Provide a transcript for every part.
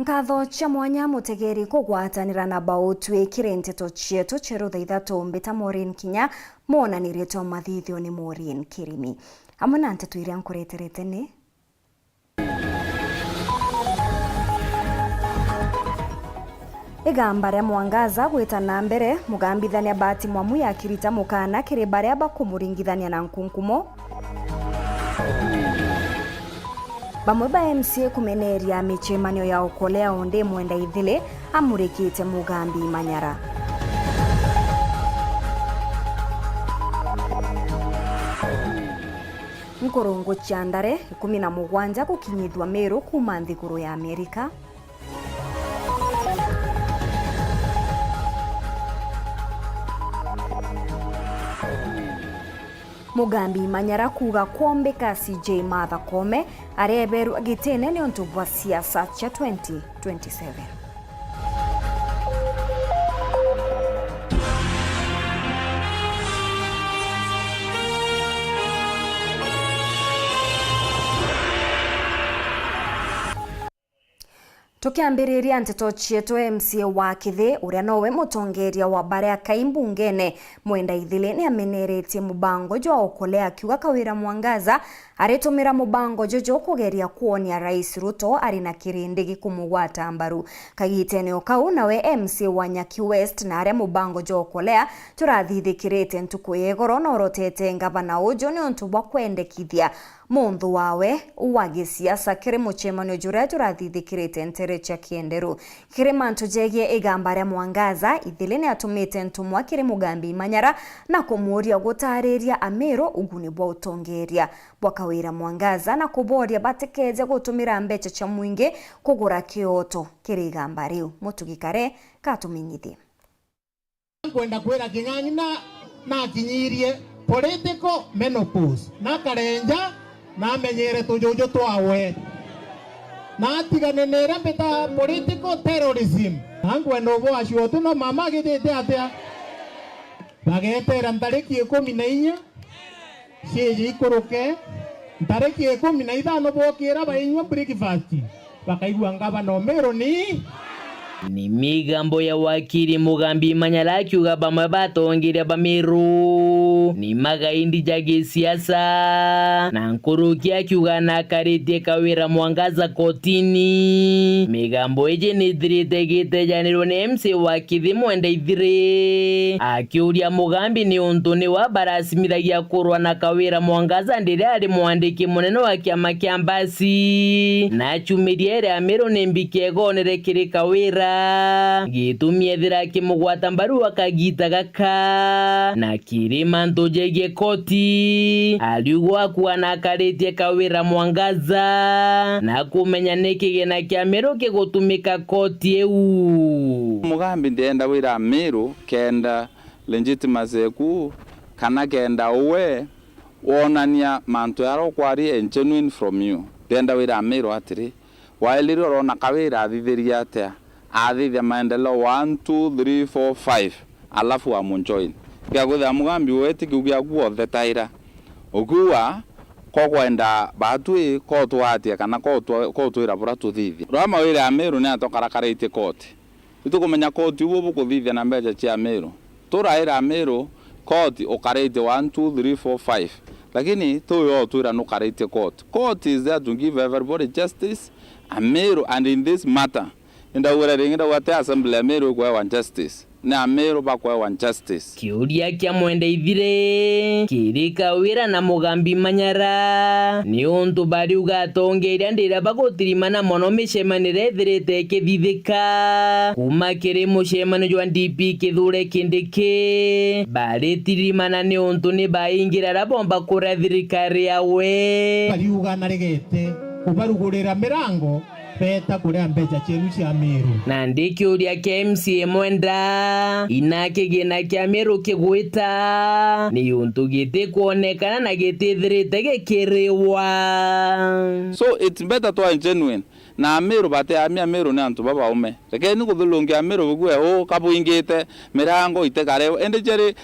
Nkatho cha mwanya mutegeri kugwatanira na bautwikire nteto cietu cheru thaithatu mbita Maureen Kinya monanirie mathithio ni Maureen Kirimi hamwe na nteto iria nkureterete ni igamba ria Mwangaza gwita na mbere mugambithania Bahati Mwamu yakirita mukana kiri baria bakumuringithania na Nkunkumo. Bamwe ba MCA kumeneria michemanio ya ukolea onde mwenda ithile amurikite Mugambi Manyara. Nkorongo Chandare 17 kukinyithwa Meru kuma nthiguru ya Amerika. Mugambi Manyara kuga kwombeka CJ Martha Koome areberu agitene ni onto bwa siasa cha 2027. Tukiambiriria nteto cietu MCA wa Kithi uria nowe mutongeria wa Barea Kaimbungene mwenda ithile ni ameneretie mubango jo ukolea kiuga Kawira Mwangaza aritumira mubango jojo kugeria kuonia Rais Ruto ari na kirindi gikumugwata mbaru kagiteneo kau nawe MCA wa Nyaki West na aria mubango jo ukolea turathithikirite ntuku yegoro no rotete ngavana ujo ni ontu bwa kwendekithia Monthu wawe uwagi siasa kiri muchemanio juria turathithikirite ntere cha Kienderu kiri mantu jegie igamba ria Mwangaza ithile ni atumite ntumwa kiri Mugambi Manyara na kumuria gutariria Amiro uguni bwa utongeria bwa Kawira Mwangaza na kuboria batekeje gutumira mbecha cha mwingi kugura kioto kiri igamba riu mutugikare katuminyithie kwenda kwera King'ang'i na kinyirie political menopause na karenja na menyere tujuju twawe na tigane nera beta political terrorism angwe no bo ashoto no mama githite atia bagetera ntariki 14 cieji ikuruke ntariki 15 bokira bainywa breakfast bakaigwa ngaba no Meru ni migambo ya wakiri Mugambi Manyara akiuga bamwe batongeria Bameru ni magaindi jage siasa na Nkuruki akiuga na karitie Kawira Mwangaza kotini migambo eje nithirite gitejanirwo ni MCA wa Kithi mwenda ithire akiuria Mugambi ni untu ni wa baracimithagia kurwa na Kawira Mwangaza ndire ari mwandiki munene wa kiama kia Mbasi na chumirie ria Meru ni mbikegonere kiri Kawira gitumie thira kimugwata mbaru akagita gaka na kirima ntojegie koti aliugwa kuwa na karitie Kawira Mwangaza na kumenya nikigena kia Meru kigutumika koti eu Mugambi ndenda wira Meru kenda legitimacy ku kana kenda uwe wonania mantu yaro kwari genuine from you ndenda wira Meru atiri wailiro rona Kawira athithiria atia athithia maendeleo 1 2 3 4 5 alafu amunjoin kia gutha Mugambi weti kugia guothe taira ukuwa kokwenda batwi kotwatia kana kotwira bura tuthithia rama wira Meru ni atokarakarite koti itukumenya koti ubu bukuthithia na mbeca cia Meru turaira Meru koti ukarite 1 2 3 4 5 lakini tuyo twira no karite court is there to give everybody justice Meru and in this matter ndawira ringira wate assembly Meru kwa one justice na Meru ba kwa one justice kiuria kia mwenda ithire kiri Kawira na Mugambi Manyara ni untu bari ugatongeria ndira bagotirimana mono micemanire thirite kithithika kuma kiri mucemanio jwa DP kithure kindiki bari tirimana ni untu ni baingira rabomba kura thirikari yawe bari ugana regete kubarugurira mirango peta kuria mbeca cieru cia Meru na ndikiuria kia MCA mwenda inake gina kia Meru kigwita ni untu gite kuonekana na gitithirite gikiriwa so it's better to be genuine na Meru bate amia Meru ni antu baba ume reke ni kuthulungia Meru bugwe o kabuingite mirango itekareo ende jere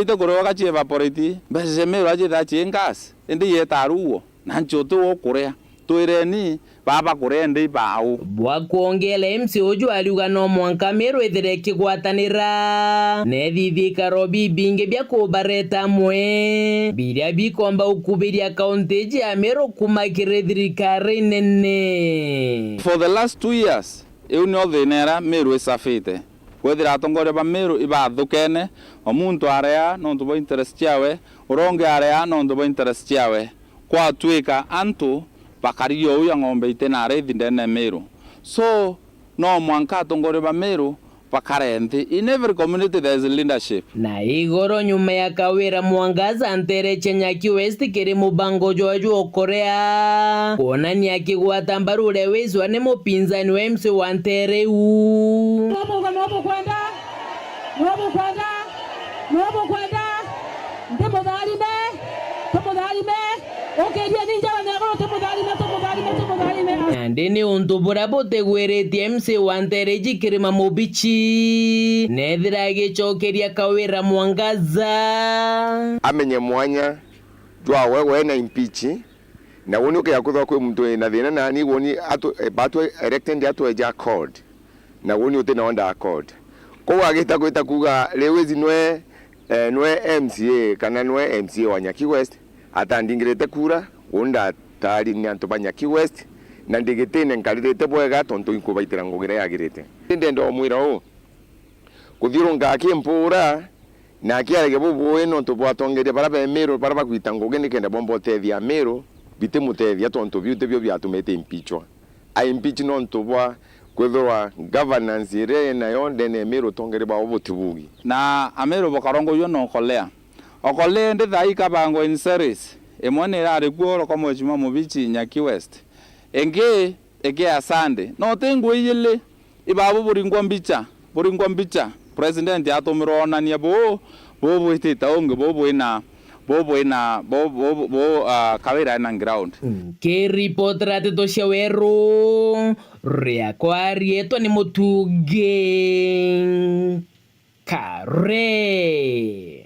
ite kuroga gachi evaporate bese Meru aje dachi ngas ende yetaruo na nchoto okurea twireni baba kurende bau bwa kuongela MC uju aliuga no mwanka Meru ethire kigwatanira nethithikaro bibinge bya kubareta mwe biria bikomba ukubiria kaunti ya Meru kumakire thirikari nene. For the last 2 years eu no thinera Meru isafite kwethira atongoria ba Meru ibathukene omuntu area no ntubo interest yawe uronge area no ntubo interest yawe kwa twika antu bakario uya ngombe itenare thindene Meru so no mwanka atongoria ba Meru bakarenti. In every community there is leadership. Na igoro nyuma ya Kawira Mwangaza Ntere Chenyaki West kiri mubango joju okorea kuonania kigwata mbarure wezwa ni mupinzani wa MC wa Ntere u Mwabu kwenda ndemo dalime okeria ninja wanero temudalime ndini untubura bote gwereti MC wa Ntere jikirima mubichi nethira gicokeria Kawira Mwangaza amenye mwanya jwa wewe na impeach na woni ke yakutho kwe muntu na thina na ni woni batu elected atu eja accord na woni uti na onda accord ko wagita kwita kuga lewezi nwe MCA kana nwe MCA wa Nyaki West atandingirete kura wonda tari ni antu ba Nyaki West na ndigitene nkalirete bwega tonto inkubaitira ngogere yagirete ndendo mwira o kuthiro ngaki mpura na kiarege bubuwe no to bwatongeria para ba Meru para bakwita ngogene kenda bombo tethia Meru bitemutethia tonto byute byo byatumete impeachwa a impeach no nto bwa kwethwa governance ire na yonde ne Meru tongere ba obutubugi na Meru bakarongo yo no kolea okole ndi thai kabango in series emone rare kuoro komo chima mubichi Nyaki West enge asande no tengo yile ibabu buringwa mbicha president atomirona ni bo itita onge bo Kawira na ground ke reporter ateto shaweru ria kwari eto ni mutuge kare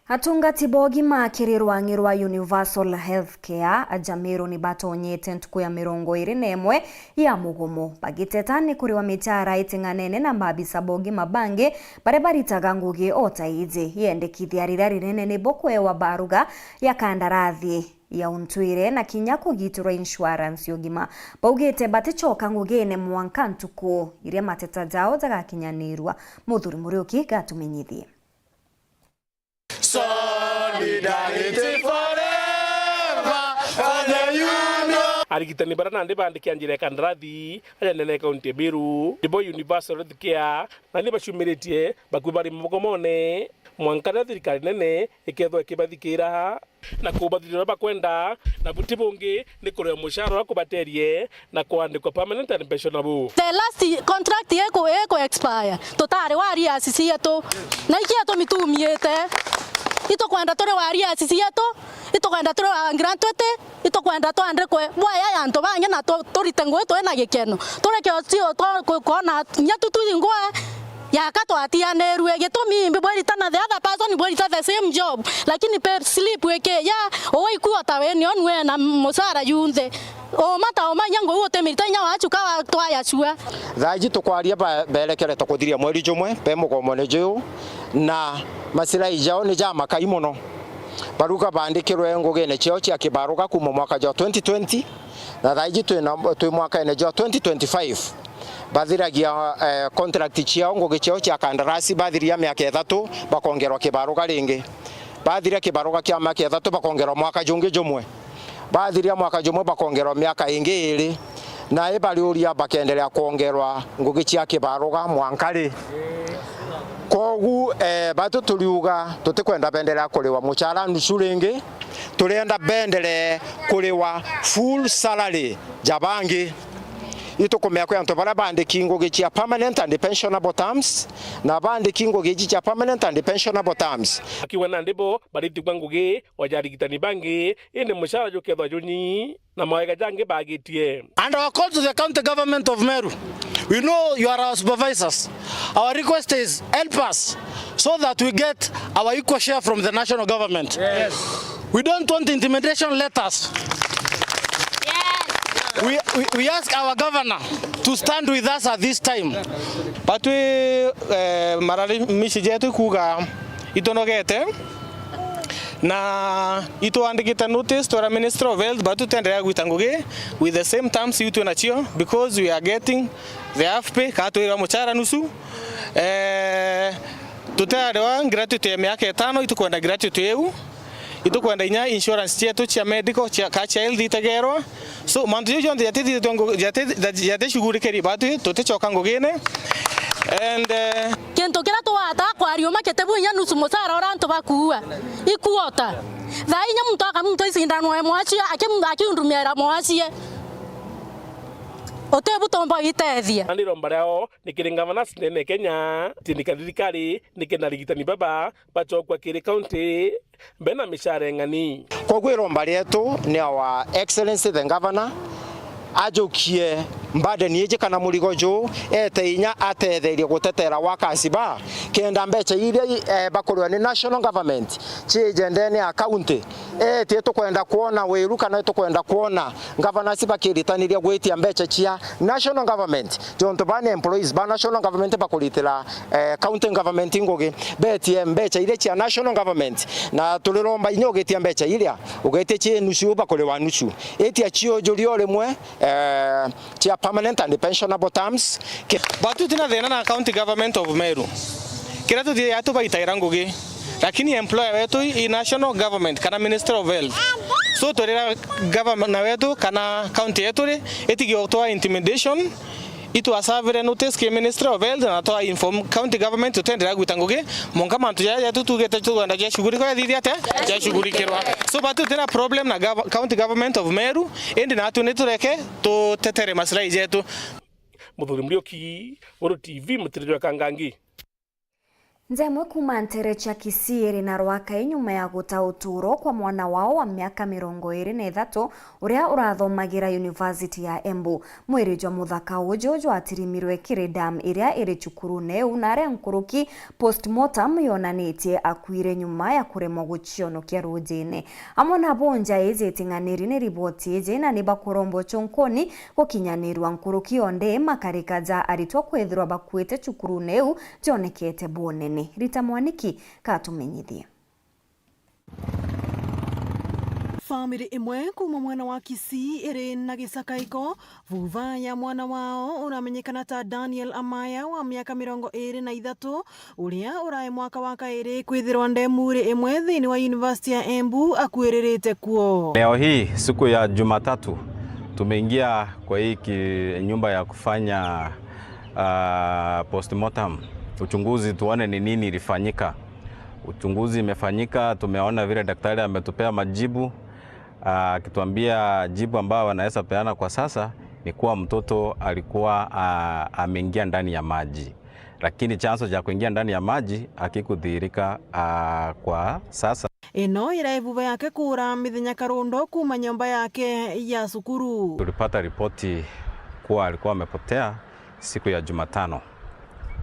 Atungati bogi makirirwa ngirwa Universal Healthcare ajamiro ni batonyete ntuku ya 21 ya mugomo bagitetani kuriwa mitara itinganene na mbabisa bogi mabange barebaritaga ngugi otaije yendekithia rirari nene ni bokwe wa baruga ya kandarathi ya untwire na kinya kugitirwa insurance yogima baugite batichoka ngugene mwanka ntuku iria mateta jao zagakinyanirwa muthuri muriuki gatumenyithie Solidarity forever for the union. Arigitani barana ndi bandikia njira kandarathi nene kaunti Meru ndibo Universal Healthcare na ni bacumiretie bakubari mugomone mwankana thirikari nene ikethwa ikibathikira na kubathirira bakwenda na buti bungi ni kuria mushahara wa kubaterie na kuandikwa permanent and pensionable. The last contract eko expire totari wari asisi yetu na ikiato mitumiete ito kwenda tore wari asisi yetu ito kwenda tore grant twete ito kwenda to andre kwe bwaya yanto banya na to ritengo eto na gikeno tore ke otio to kona nyatu tudingwa yakato atia neru egetomi mbibweri tana the other person bweri the same job lakini per slip weke ya oi kuota weni onwe na musara yunze o mata o manyango wote mitanya wachu kawa twaya chua thaji tukwaria berekere tukuthiria mweri jumwe pe mugomo jo na masira ijao ni jama kai muno baruka bandikirwe ngogene cheo chia kibaruka kuma mwaka jo 2020 na thaji twi mwaka ene jo 2025 bathiragia contract chiao ngoge cheo chia kandarasi bathiria miaka 3 bakongerwa kibaruka ringi bathiria kibaruka kia miaka 3 bakongerwa mwaka jungi jumwe bathiria mwaka jumwe bakongerwa miaka ingi 2 na ibariuria bakendelea kuongerwa ngugi chia kibaruka mwankari kogu batu tuliuga tutikwenda bendera kuliwa muchara nusu ringi tulienda bendere kuliwa full salary jabangi itukomea kwa nto bara bande kingo gicha permanent and pensionable terms na bande kingo gicha permanent and pensionable terms akiwa na ndebo bariti kwanguge wajarigitani bangi ine mushara jo kedwa joni na mawega jange bagitie. And our call to the county government of Meru, we know you are our supervisors. Our request is help us so that we get our equal share from the national government. Yes. We don't want intimidation letters. Yes. we ask our governor to stand with us at this time. But we maralimishi jetu kuga itonogete na ituandikita notice to the Minister of Health but tutendelea gwitanguge with the same terms you nachio because we are getting the half pay katwira muchara nusu tutarewa gratuity ya miaka 5 itukwenda gratuity yeu itukwenda inya insurance chetu cha medical cha health itagerwa so mantu yote yate shughuli keri batu tutechoka ngogene and kento kira twata kwario makete bunya nusu musara oranto bakuwa ikuota thainya muntu akamuntu isindano emwachi akiundumira mwachi otebu tomba itethia andi rombare ao nikiringavana sinene Kenya tinika thirikari nikinarigitani baba bachokwa kiri county bena mishare ngani kwa gwiromba rietu ni our excellency the governor ajokie mbade niye kana murigo jo eteinya atetheria gutetera wakasiba kenda mbecha ile bakorwa ni national government chijendene ya county tie tukwenda kuona wiru kana tukwenda kuona governor sibakiritanira gwitia mbecha chia national government jonto bane employees ba national government bakuritira county government ngoge betie mbecha ile chia national government na tuliromba inyogetia mbecha ile ugetie chi nusu bakorewa nusu etia chio juri rimwe chia permanent and pensionable terms batu tina thena na county government of Meru kira tu dia atu baitaira ngugi lakini employer wetu i national government kana minister of health so torera government wetu kana county yetu etigi toa intimidation itu asavire notice ke minister of health na toa inform county government tutendera gwitanguge monga mantu ya tutugete tuanda ya shughuli kwa thithia te ya shughuli kirwa so batu tena problem na county government of Meru endi na tunetureke to tetere maslahi yetu Muthuri Murioki Oro TV Mutiriro Kangangi Nzemwe kuma Ntere cha Kisii na Rwaka inyuma ya guta uturo kwa mwana wao wa miaka 23 uria urathomagira University ya Embu. Mwiri jwa muthaka ujo atirimirwe kiri dam iria iri cukuru neu na aria nkuruki postmortem yonanitie akuire nyuma ya kuremwo gucionokia rujine. Amona bonja eze tinganiri ni riboti eje na niba kurombo chonkoni gukinyanirwa nkuruki onde makarikaja aritwa kwethirwa bakuite cukuru neu jonekete bonene. Rita Mwaniki katumenyithia. Family imwe kuma mwana wa Kisii iri na gisakaiko vuva ya mwana wao uramenyekana ta Daniel Amaya wa miaka 23 uria urai mwaka wa kairi kwithirwa ndemuri imwe thini wa University ya Embu akuiririte kuo. Leo hii siku ya Jumatatu tumeingia kwa hii nyumba ya kufanya postmortem uchunguzi tuone ni nini ilifanyika. Uchunguzi imefanyika, tumeona vile daktari ametupea majibu akituambia jibu ambao wanaweza peana kwa sasa ni kuwa mtoto alikuwa ameingia ndani ya maji, lakini chanzo cha kuingia ndani ya maji hakikudhihirika kwa sasa. Ino iraivuva yake kura mithenya karundo kuma nyumba yake ya sukuru. Tulipata ripoti kuwa alikuwa amepotea siku ya Jumatano,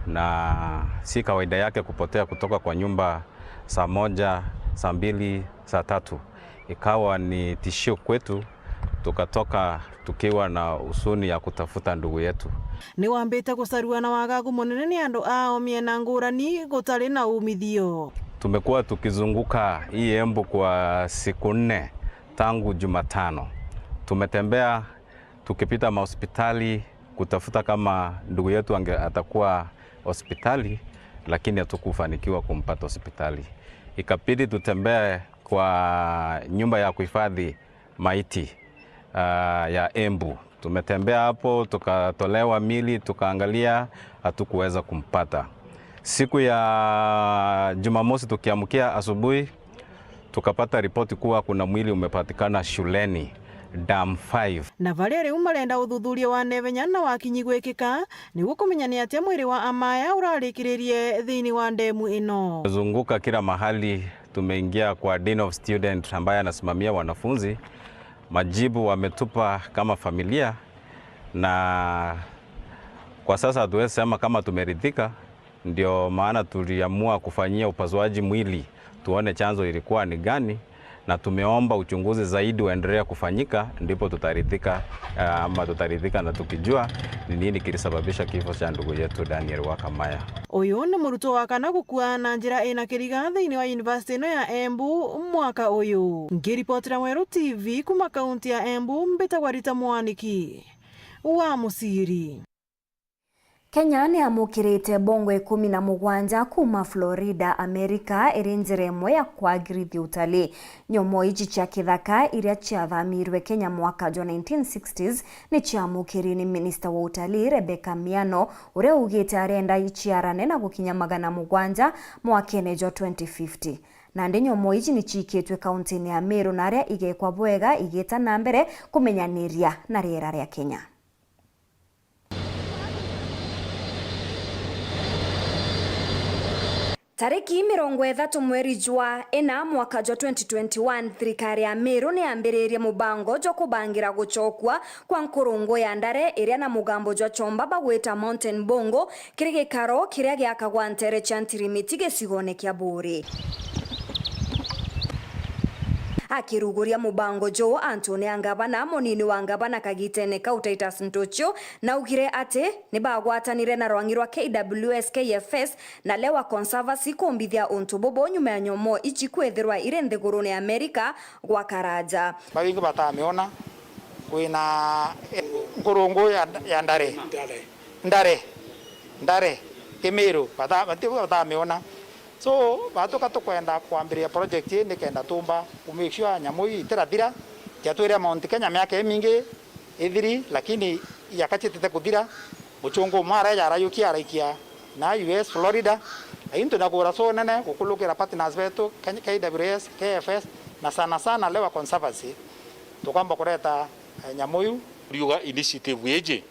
na si kawaida yake kupotea kutoka kwa nyumba saa 1, saa 2, saa 3. Ikawa ni tishio kwetu, tukatoka tukiwa na usuni ya kutafuta ndugu yetu. Ni wambete kusarua na wagagu monene ni andu ao miena ngurani gutari na umithio. Tumekuwa tukizunguka hii Embu kwa siku 4 tangu Jumatano. Tumetembea tukipita mahospitali kutafuta kama ndugu yetu atakuwa hospitali, lakini hatukufanikiwa kumpata hospitali. Ikabidi tutembee kwa nyumba ya kuhifadhi maiti ya Embu. Tumetembea hapo, tukatolewa mili, tukaangalia, hatukuweza kumpata. Siku ya Jumamosi tukiamkia asubuhi, tukapata ripoti kuwa kuna mwili umepatikana shuleni Dam 5. Na valeri umarenda uthuthuria wa nevenya na wakinyi gwikika niguo kumenya ni atia mwiri wa Amaya urarikiririe thini wa ndemu ino. Zunguka kila mahali, tumeingia kwa Dean of Student ambaye anasimamia wanafunzi. Majibu wametupa kama familia, na kwa sasa hatuwezi sema kama tumeridhika. Ndio maana tuliamua kufanyia upasuaji mwili tuone chanzo ilikuwa ni gani, na tumeomba uchunguzi zaidi uendelee kufanyika, ndipo tutaridhika na tukijua ni nini kilisababisha kifo cha ndugu yetu Daniel Wakamaya. Uyu ni murutwo wa kana gukua na njira ina kiriga thiini wa University ino ya Embu mwaka uyu. Ngiripotera Mweru TV kuma kaunti ya Embu, mbitagwa Rita Mwaniki wa Musiri. Kenya ni amukirite bongo 17 kuma Florida, Amerika iri njira imwe ya kwagirithia utalii. Nyomo ici cia kithaka iria ciathamirwe Kenya mwaka wa 1960s ni ciamukiri ni Minister wa utalii Rebecca Miano uria ugite arenda iciarane na gukinya 700 mwakene wa 2050. Na ndi nyomo ici ni cikitwe kaunti ya Meru na aria igekwa bwega igita na mbere kumenyaniria na riera ria Kenya. Tariki 30 mweri jwa ena mwaka wa 2021 thirikari ya Meru ni ambiririe mubango jo kubangira guchokwa kwa nkurungu ya ndare iria na mugambo jwa chomba bagwita Mountain Bongo kiri gikaro kiria giakagwa ntere cha Ntirimiti gicigone kia Buri. Akiruguria mubango jo Anthony Angabana munini wa Angabana Kagitene Kautaitas Ntocho na ugire ate ni bagwatanire na rwangi rwa KWS KFS na lewa conservancy kumbithia untu bobo nyuma ya nyomo ichi kwethirwa ire nthiguru ni Amerika gwa karaja. Bawingi batamiona kwina nkurungu ya ndare Kimiru batamiona. So batoka tukwenda kuambiria project ni kenda tumba make sure nyamu itirathira yatwira Mount Kenya miaka mingi ithiri, lakini yakachitete kuthira muchungu mara yarayukia araikia na US Florida ainto na kura so nene gukulukira partners betu KWS KFS na sana lewa conservancy tukamba kureta nyamuyu riuga initiative yeje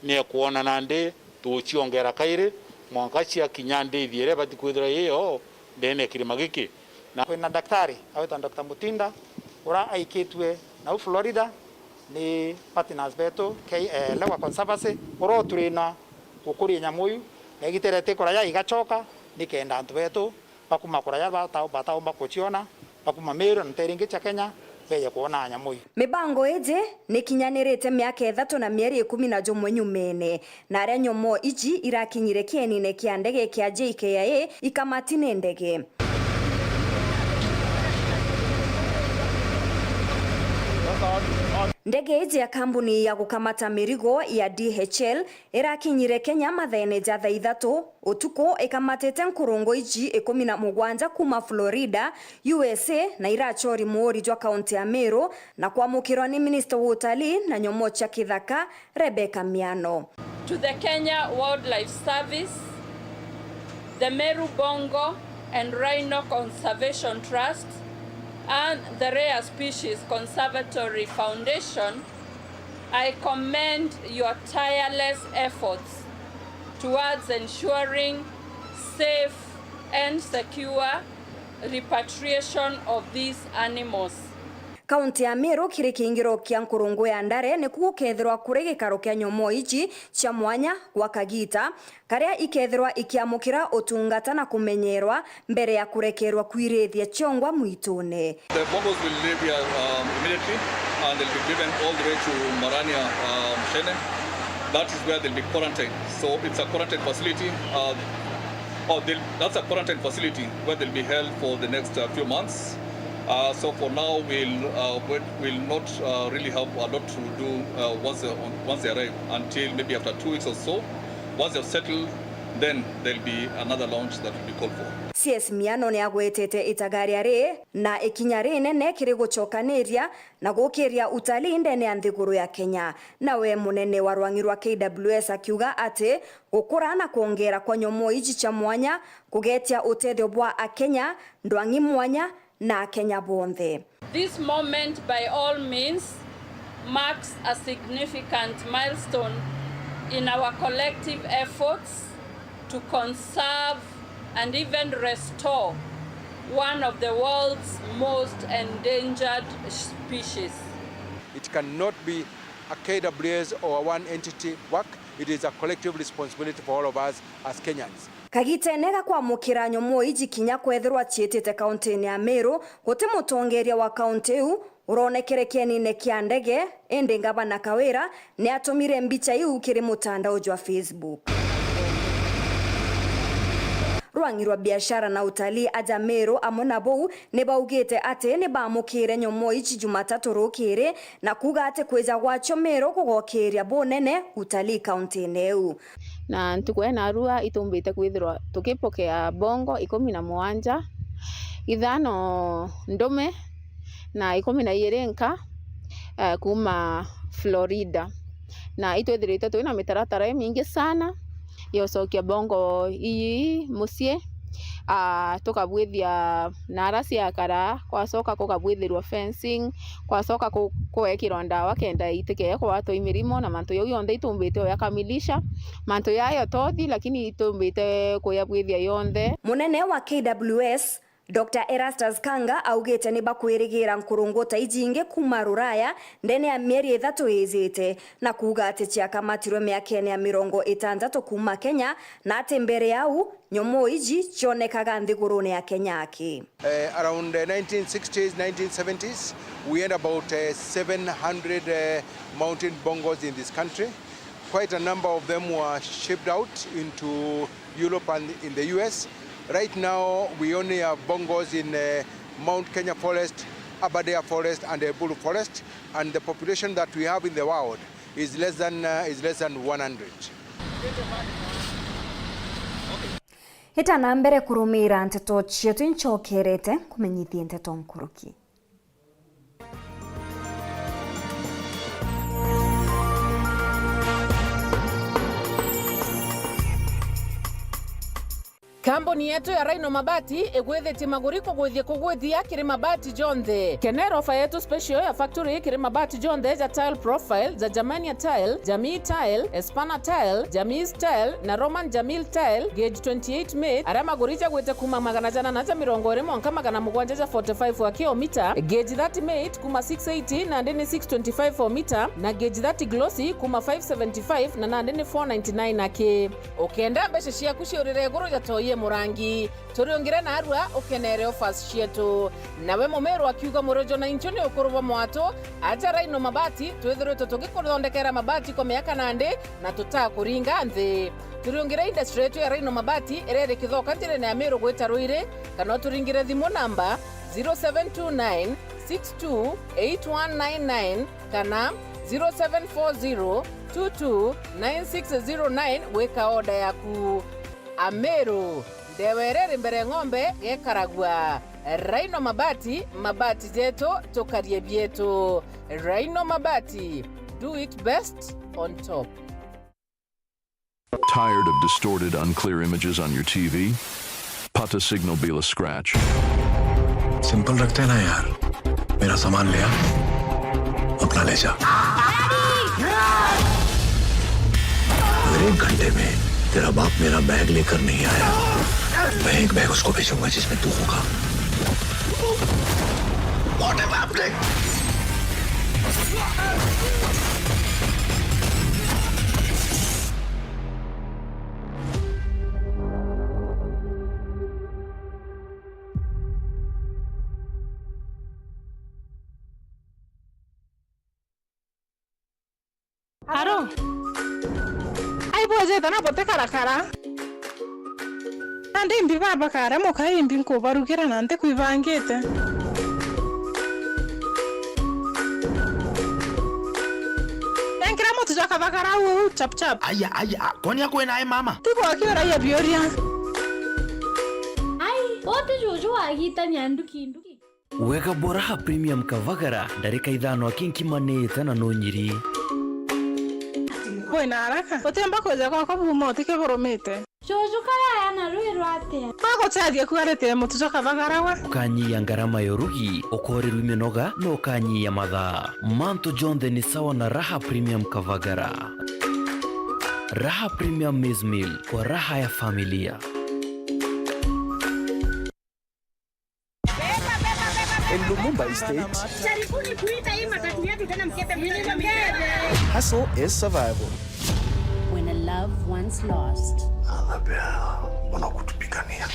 ni kuona nande tuchiongera kaire mwangachi kinyande ithiere bati kwithira iyo ndene kirima giki na kwina daktari aweta Dr. Mutinda ura aikitwe na Florida ni partners betu lewa conservancy uro turina gukuri nyamuyu na giterete kuraya igachoka nikenda antu betu bakuma kuraya batao bakuchiona bakuma Meru nteringi cha Kenya beye kuona nyamuyu. Mibango eje ni kinyanirite miaka 3 na mieri 11 nyumene na aria nyomo ichi irakinyire kienine kia ndege kia JKIA ikamatine ndege. Ndege ichi ya kambuni ya gukamata mirigo ya DHL irakinyire Kenya mathene ja thaa 3 utuko ikamatete nkurungu ichi 17 kuma Florida USA na irachori muori jwa kaunti ya Meru na kuamukirwa ni Minister wa utalii na nyomo cha kithaka Rebecca Miano. To the Kenya Wildlife Service, the Meru Bongo and Rhino Conservation Trust and the Rare Species Conservatory Foundation, I commend your tireless efforts towards ensuring safe and secure repatriation of these animals. Kaunti ya Meru kiri kiingiro kia nkurungu ya ndare ni kugukethirwa kuri gikaro kia nyomo ichi cia mwanya gwa Kagita karia ikethirwa ikiamukira utungata na kumenyerwa mbere ya kurekerwa kwirithia chongwa mwitune. The bongos will leave here immediately and they'll be driven all the way to Marania Shene. That is where they'll be quarantined. So it's a quarantine facility. That's a quarantine facility where they'll be held for the next few months. So for now, we'll not really have a lot to do once they arrive until maybe after 2 weeks or so. Once they've settled, then there'll be another launch that will be called for. CS Miano ni agwetete itagaria ri na ikinya ri nene kiri guchokaniria na gukiria utalii ndene ya nthiguru ya Kenya. Nawe munene wa rwangi rwa KWS akiuga ati gukura na kuongera kwa nyomo ichi cha mwanya kugetia utethio bwa akenya ndwangi mwanya na Kenya bonthe. This moment by all means marks a significant milestone in our collective efforts to conserve and even restore one of the world's most endangered species. It cannot be a KWS or one entity work. It is a collective responsibility for all of us as Kenyans. Kagitenega kwa mukira nyomo iji kinya kwethirwa chietete kaunti ya Meru guti mutongeria wa kaunti u uronekere kianine kia ndege ende ngavana Kawira ni atumire mbicha iu kiri mutandao jwa Facebook. Rwangi rwa biashara na utalii aja Meru amona bou ne baugete ate ne bamukire nyomo iji Jumatatu rukire na kuga ate kweza gwacho Meru kugokeria bonene utalii kaunti neu. Na ntukwena arua itumbite kwithirwa tukipokea bongo 17 ithano ndume na 12 nka kuma Florida na itwethirite twina mitaratara mingi sana yocokia bongo iyi mucie tukabwithia nara cia kara kwacoka kugabwithirwa fencing kwacoka kuwekirwa ndawa kenda itike kwa watu imirimo na mantu yo yonthe itumbite yakamilisha mantu yayo tothi lakini itumbite kuyabwithia yonthe. Munene wa KWS Dr. Erastus Kanga augete ni bakwirigira nkurungota ijinge kuma Ruraya ndene ya mieri 3 izite na kuga ati chiakamatirwe miakene ya 60 kuma Kenya na ati mbere yau nyomo iji chionekaga nthigurune ya Kenya aki. Around 1960s, 1970s, we had about 700 mountain bongos in this country. Quite a number of them were shipped out into Europe and in the US. Right now, we only have bongos in Mount Kenya Forest, Aberdare Forest, and the Bulu Forest, and the population that we have in the world is less than 100. Hita na mbere kurumira nteto chietu nchokerete kumenyithia nteto nkuruki. Kambuni yetu ya Rhino Mabati egwethete maguriko gwithie kugwithia kiri mabati jonthe. Kenero ofa yetu special ya factory kiri mabati jonthe ja tile profile za Germania tile, Jamii tile, Espana tile, Jamii tile na Roman Jamil tile gauge 28 made ara magurija gwete kuma 120 kama 745 wa kilomita, gauge 30 made kuma 680 na ndene 625 for meter na gauge 30 glossy kuma 575 na ndene 499 nake. Okenda mbeshe cia kuciurire guru ja toye murangi turiongire na arua ukenere offers cietu nawe Mumeru akiuga murojo na inchoni ukuruva mwato aja Rhino Mabati twethirite tugikuthondekera mabati kwa miaka nande na tutakuringa nthi. Turiongire industry yetu ya Rhino Mabati irere kithoka njire na Meru gwita Ruire kana turingire thimu namba 0729 628199 kana 0740 229609 weka oda yaku. Ameru ndewerere mbere ng'ombe gekaragwa. Rhino Mabati, mabati jetu tukarie bietu. Rhino Mabati, do it best on top. Tired of distorted, unclear images on your TV? Pata Signal Bila Scratch. Simple रखते हैं ना यार. मेरा सामान लिया, अपना ले जा. अगर 1 घंटे में तेरा बाप मेरा बैग लेकर नहीं आया, मैं एक बैग उसको भेजूंगा जिसमें तू होगा. What am I happening? Aro. Ai boje tana bote karakara. Ande imbi baba kara mo kai imbi ko barukira nante kuivangete. Enkira mo tujaka bakara u chap chap. Aya kwani yako naye mama? Tipo akiora ya bioria. Ai, bote jojo agita nyanduki. Weka Boraha Premium Kavagara ndarika 5 akinkimanite na nonyiri. Boy na haraka. Otemba koja kwa buma otike boromete. Jojo kaya yana ruiru atia. Ako tsadia kuarete mutuzo kavagara wa. Ukanyi ya ngarama yorugi okoreru imenoga no ukanyi ya madha. Manto jonde ni sawa na Raha Premium Kavagara. Raha Premium Maize Meal kwa raha ya familia. En Lumumba Estate, hustle is survival. When a loved one's lost, pia wanakutupigania.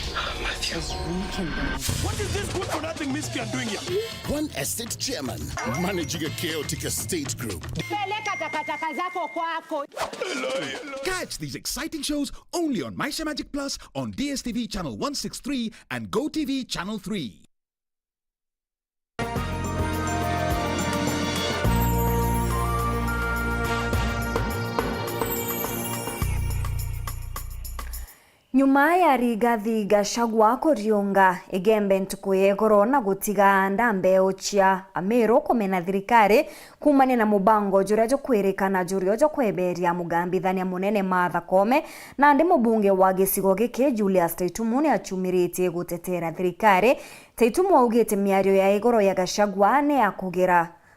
What is this good for nothing miscreant doing here? One estate chairman managing a chaotic estate group. Catch these exciting shows only on Maisha Magic Plus on DSTV channel 163 and GoTV channel 3. Nyuma ya Rigathi Gachagua kurionga igembe ntuku yegoro na gutiga ndambe chia Amero kumena thirikari kumane na mubango juria jo kwirikana jurio jo kweberia mugambithania munene Martha Koome na ndi mubunge wa gicigo giki Julius Taitumu ni achumiritie gutetera thirikari. Taitumu augite miario ya igoro ya Gachagua ne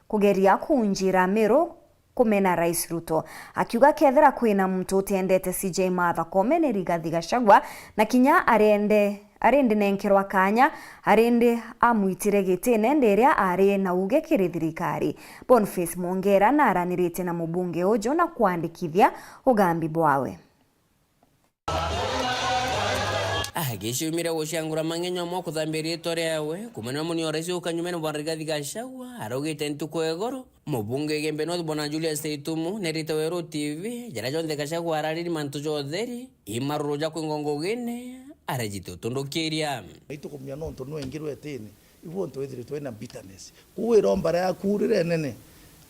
kugeria kunjira Amero kumena Rais Ruto, akiuga kethera kwina mtu utendete CJ Martha Koome ni Rigathi Gachagua na kinya arende nenkerwa kanya arende amwitire gitene nderia ari na uge kiri thirikari. Boniface Mongera na aranirite na mubunge ujo na kuandikithia ugambi bwawe. Agishimira gushangura mangenyo mo kuthambiria tore yawe kumena muni Rais ukanyumena bwa Rigathi Gachagua arogite ntuko egoro mubunge gembe no bona Julius Taitumu nerite wero TV jara jonde Gachagua arariri mantu jotheri imaruja kwingongo gene arejite tondokiria itu kumya no nto no engirwe etene ibo nto ethire twena bitterness kuwira mbara ya kurire nene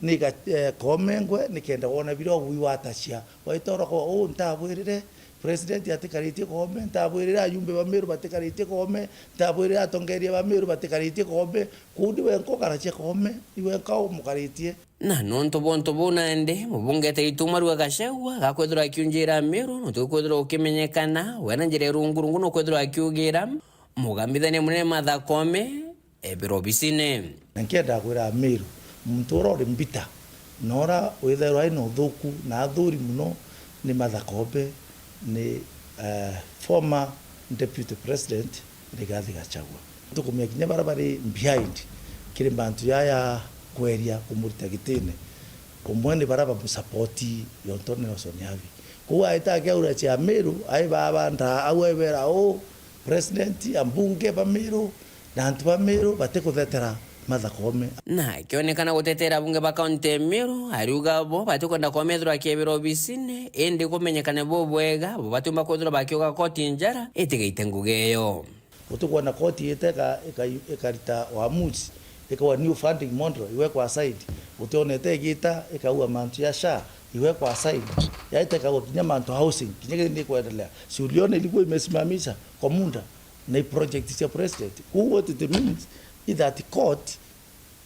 nika komengwe nikenda wona biro wiwatashia waitoro ko ntabwirire President yatikaritie Koome ntabwirira ayumbe bameru batikaritie Koome ntabwirira atongeria bameru batikaritie Koome kundi wenko karache Koome iwe kao mukaritie na nonto bonto bonande mubunge Taitumu rwa Gachagua gakwethira akiunjira Meru notukwethira ukimenyekana wena njire rungurungu no kwethira akiugira mugambithania munene Martha Koome ebiro bisine nkenda kwira Meru mutoro uri mbita nora wetherwa ino thuku na thuri muno ni Martha Koome ni former deputy president Rigathi Gachagua tukumya kinya barabari behind kiri bantu ya kweria kumurita gitine umwene baraba musapoti yontone osonyavi kuwa itakia urachi Ameru ai baba nda awebera president ambunge Bameru na antu Bameru batekuthetera Martha Koome na kionekana gutetera bunge ba kaunti Meru ariuga bo batikwenda komethro akebiro bisine ende kumenyekana bo bwega bo batumba kwethro bakioga koti njara etigeite ngugeyo utukwana koti eteka ekarita wamuzi ekawa new funding model iwekwa aside utionete gita ekaua mantu ya SHA iwekwa aside yaiteka kinya mantu housing kinya ndi kuendelea si ulione ilikuwa imesimamisha kwa muda na project ya president what it means is that court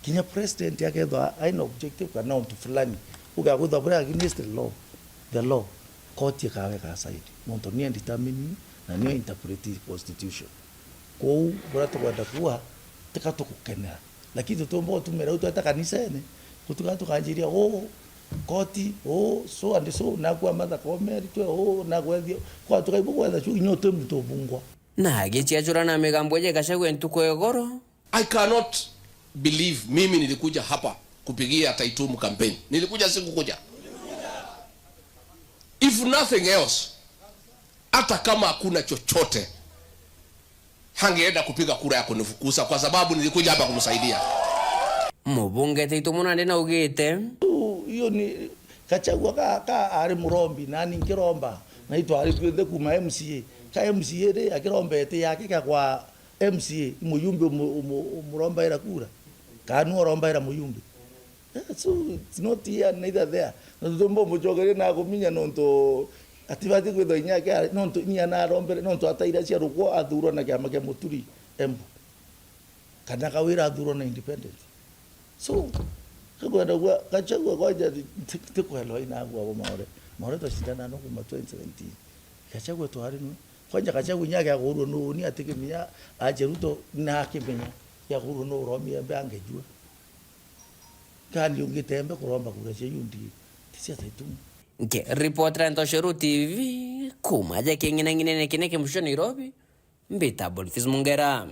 kinya president yake ndo aina objective kana mtu fulani ukagudha bora against the law court yakaweka aside mtu ni determine na ni interpret constitution kwa bora tukwenda kuwa tukatukukenera lakini tutombo tumera utata kanisene kutukatu kanjiria koti so and so na kwa Martha Koome ritwe na kwa thio kwa tukaibu kwa chu nyote mtu bungwa na gichiachura na megambweje Gachagua ntuko egoro. I cannot believe mimi nilikuja hapa kupigia Taitumu campaign. Nilikuja sikukuja. If nothing else, hata kama hakuna chochote, hangeenda kupiga kura ya kunifukuza kwa sababu nilikuja hapa kumsaidia. Mubunge Taitumu na ndena ugite. Hiyo ni Gachagua ka ari murombi nani ngiromba naitwa ari twende kuma MCA. Ka MCA de akirombete yake kwa MCA muyumbe umuromba ira kura kanu oromba ira muyumbe so it's not here neither there no tombo mujogere na kuminya nonto atibati kwetho inyake nonto nya na rombere nonto ataira cia ruko athuro na kiama kia muturi embu kana kawira athuro na independent so kwenda kwa Gachagua kwaja tikwelo ina gwa maore to shindana no kuma 2017 Gachagua to hari no kwanja Gachagua nyake aguru no ni atikimia aje Ruto na akimenya ya guru no romi ambe angejua kandi ungitembe kuromba kurache yundi tisia Taitumu nke reporter Ntosheru TV kumaje kingine ngine kineke msho Nairobi mbita Boniface Mongera.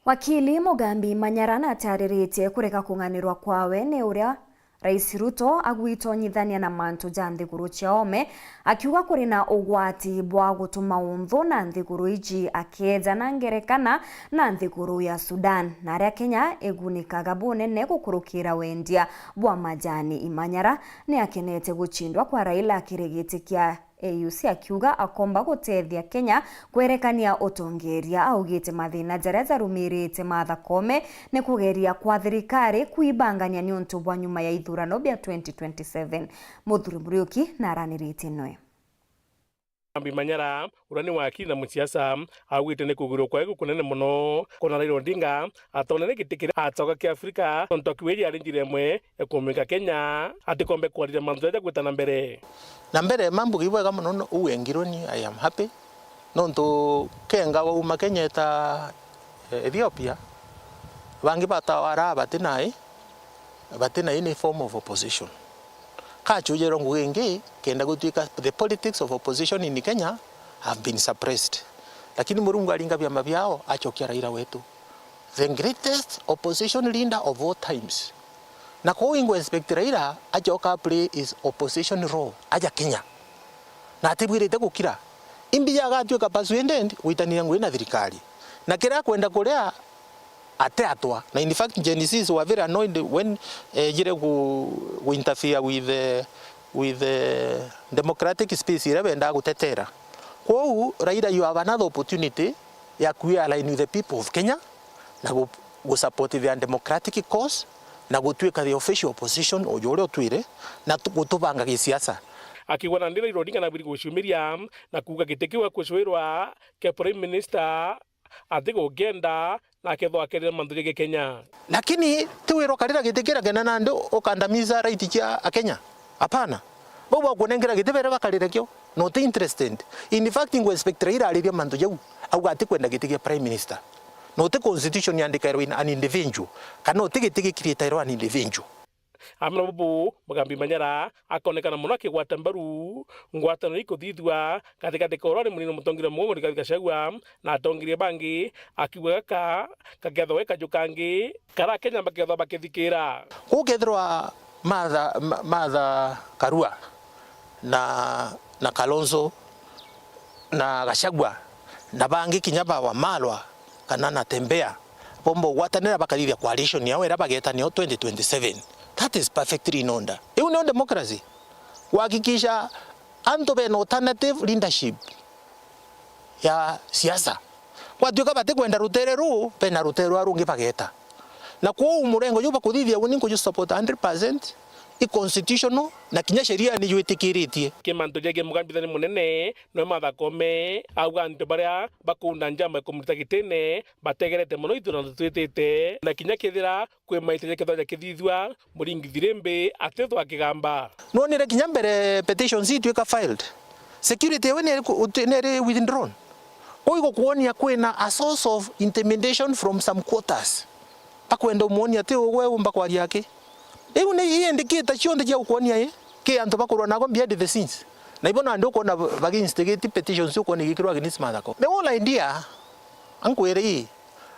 Wakili Mugambi Manyarana atariritie kureka kunganirwa kwawe ne uria Rais Ruto agwitonyithania na mantu ja nthiguru cia ome akiuga kuri na ugwati bwa gutuma unthu na nthiguru iji akienja na ngerekana na nthiguru ya Sudan na aria Kenya egunikaga bunene gukurukira wendia bwa majani Imanyara ni akenete guchindwa kwa Raila akirigiti kia AUC akiuga akomba gutethia Kenya kwerekania utongeria augite mathina jaria jarumirite Martha Koome ni kugeria kwa thirikari kuibangania ni untu bwa nyuma ya ithurano bia 2027. Muthuri Muriuki na aranirite noe Imanyara urani waki na musiasa awite ne kuguru kwa kunene muno kona Raila Odinga atonene gitikira atoka ki Afrika ontokiwiri arinjire mwe ekomeka Kenya atikombe kwarira manzoja gwetana mbere mambo gibwega muno uwengironi. I am happy nonto kenga wa uma Kenya ta Ethiopia bangi batawara batinai in form of opposition kachujero ngugengi kenda gutuika the politics of opposition in Kenya have been suppressed, lakini Murungu alinga vyama vyao achokia Raila wetu the greatest opposition leader of all times na kwa ingo expect Raila achoka play is opposition role aja Kenya na atibwirite gukira imbi yagatuika president witania ngwe na thirikari na kira kwenda kuria ateatwa na in fact Genesis were very annoyed when jire ku interfere with the democratic space ire benda gutetera kwa Raila you have another opportunity ya align with the people of Kenya na go support the democratic cause na gutuika the official opposition ojore otwire na gutubanga gisiasa akiwana ndira Raila Odinga na biri gushumiria na kuga gitekiwa kushwirwa ke prime minister atigo genda na ketho akerera mandu ya Kenya lakini tiwiro karira gitekera gena ndo okandamiza right ya Kenya hapana bobo kunengera gitebere bakarira kyo not interested in fact ngo expect Raila aliria mandu jau au ati kwenda gitege prime minister not constitution yandika an individual kana tigitege create an individual amna bubu Mugambi Manyara akonekana muno akigwata mbaru ngwatano ikuthithwa katika dekorore munino mutongira mumo Gachagua na atongirie bangi akiuga kagetho kajukangi kara Kenya magetho bakithikira kugethwa Martha Karua na Kalonzo na Gachagua na bangi kinyaba wa Malwa kana na Tembea bombo gwatanira bakarithia coalition yao era bagetanio 2027. That is perfectly in order. You know democracy. Kuhakikisha anto be alternative leadership ya siasa. Watu kama kwenda rutere ru pena rutere arungi pageta. Na kwa umurengo yuba kuthithia uningo you support 100% i constitutional na kinya sheria ni yuitikiritie. Kimanto jege Mugambi munene no Martha Koome auga antu baria bakunda njama komunita gitene bategerete muno ithurano twitete na kinya kithira kwe maitire ketho kithithwa muringi thirembe atethwa akigamba no nire kinya mbere petitions itweka filed security when withdrawn oigo kuonia kwena a source of intimidation from some quarters pakwenda muonia te ogwe umba kwa yake iye ndikita chionde cha kuonia ke antu bakorwa nago behind the scenes na ibona ndo kona baginstigate petitions uko ni gikirwa against Martha Koome the whole idea ankwere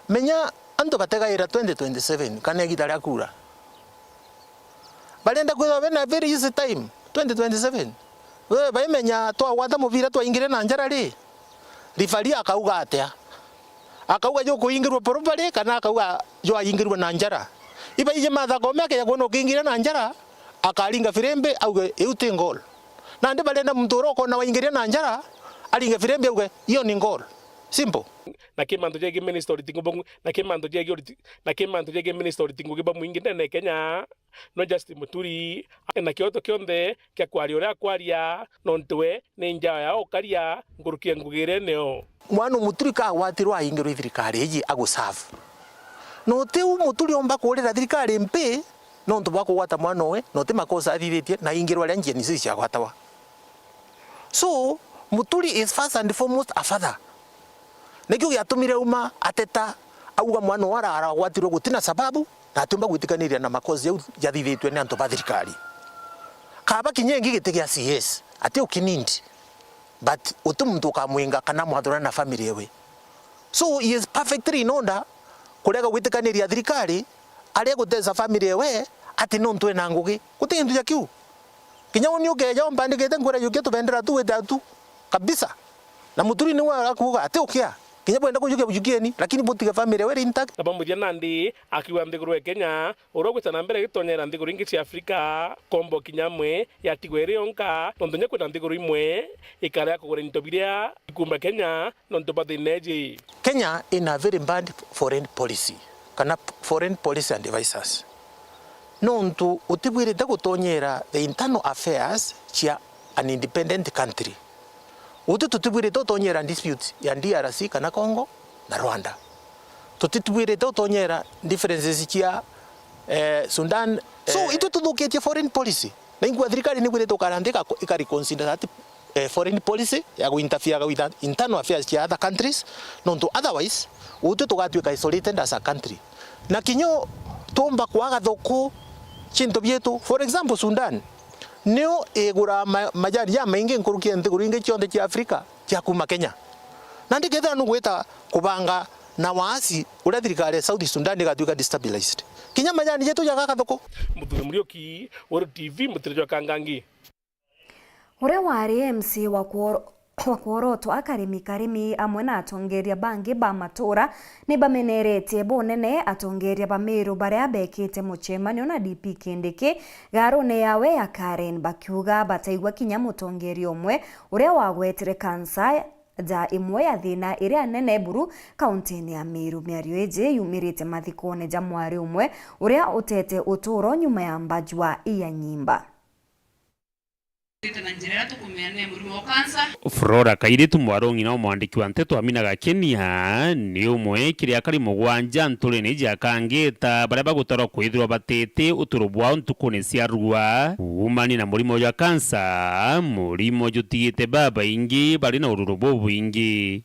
menya antu batega ira 2027 kana gitara kura balenda kwetha bena very easy time 2027 we baimenya to awata muvira to ingire na njara ri rifari akauga atia akauga jo kuingirwa properly kana akauga jo ayingirwa na njara iba ije Martha Koome ake yakono kingira na njara akalinga firembe auge eute ngol na ndi balenda mtoro ko na waingiria na njara alinga firembe auge hiyo ni ngol simple na kimanto jege minister tingo na kimanto jege minister tingo giba mwingi ndene Kenya no just Muturi na kioto kionde kya kwari ora kwaria no ntwe ni njaya ya okaria ngurukie ngugire neo mwana Muturi ka watirwa ingiro thirikari iji agusafu no teu Muturi omba kurira thirikari mpe no ntwa kuwata mwana we no te makosa athithitie na ingirwa lenje ni cia gwatawa so Muturi is first and foremost a father nekio giatumire uma ateta auga mwana wara aragwatirwo gutina sababu na atumba gwitikaniria na makosa yau yathithitwe ni antu ba thirikari kaba kinyengi gitigia CS ati ukinindi but utumtu kamwinga kana mwathura na family yewe so he is perfectly in order kurega gwitikaniria thirikari aria guteza family yewe ati no ntwe na ngugi guti ndu ya kiu kinya woni ugeja ombandikete ngora yuke tubendera tu weta tu kabisa na muturi ni wa kuga ati ukia kinya bwenda kujuke bujukieni lakini botiga family were intact Nabamuthia Nandi akiwa nthiguru ya Kenya urogwita na mbere gitonyera nthiguru ingi cia Afrika kombo kinyamwe yatigwe rionka nondonya kwina nthiguru imwe ikara ya kugura into biria ikumba Kenya nonto bathineji. Kenya in a very bad foreign policy kana foreign policy advisors nonto utibwirite gutonyera the internal affairs cia an independent country tutibwirite utonyera disputes ya DRC kana Congo na Rwanda tutibwirite utonyera differences cia Sudan so itu tuthuketie foreign policy na ingwa thirikari ni gwirite ukarandika ikari consider that foreign policy ya guinterfere with internal affairs cia other countries nonto otherwise tugatuika isolated as a country na kinyo tomba kwaga thoko chinto bietu for example Sudan neo egura majari ya maingi nkurukia nthiguru ingi chonde cia Afrika cia kuma Kenya na ndikethera no gwita kubanga na waasi uria thirikari South Sudan igatuika destabilized kinya majani yetu ya thoko. Muthuri Murioki wa TV Mutirejo Kangangi uria wari MC wa Kworoto akarimi amwe na atongeria bangi ba matura ni bameneretie bonene atongeria ba Meru baria bekite muchemanio na DP Kindiki garone yawe ya Karen bakiuga bataigwa kinya mutongeria umwe uria wagwetire kansa ja imwe ya thina iria nene buru kaunti ya Meru. Miario eje yumirite mathikone ja mwari umwe uria utete uturo nyuma ya mbajwa iya nyimba. Flora Kairitu Mwarongi na mwandiki wa Nteto Amina Gakenia ni umwe kiria kari mugwanja nturene ja kangeta baria bagutara kwithirwa batete uturo bwa ntukune cia rua umani na murimo ya kansa murimo jutigite baba ingi bari na ururu bobu ingi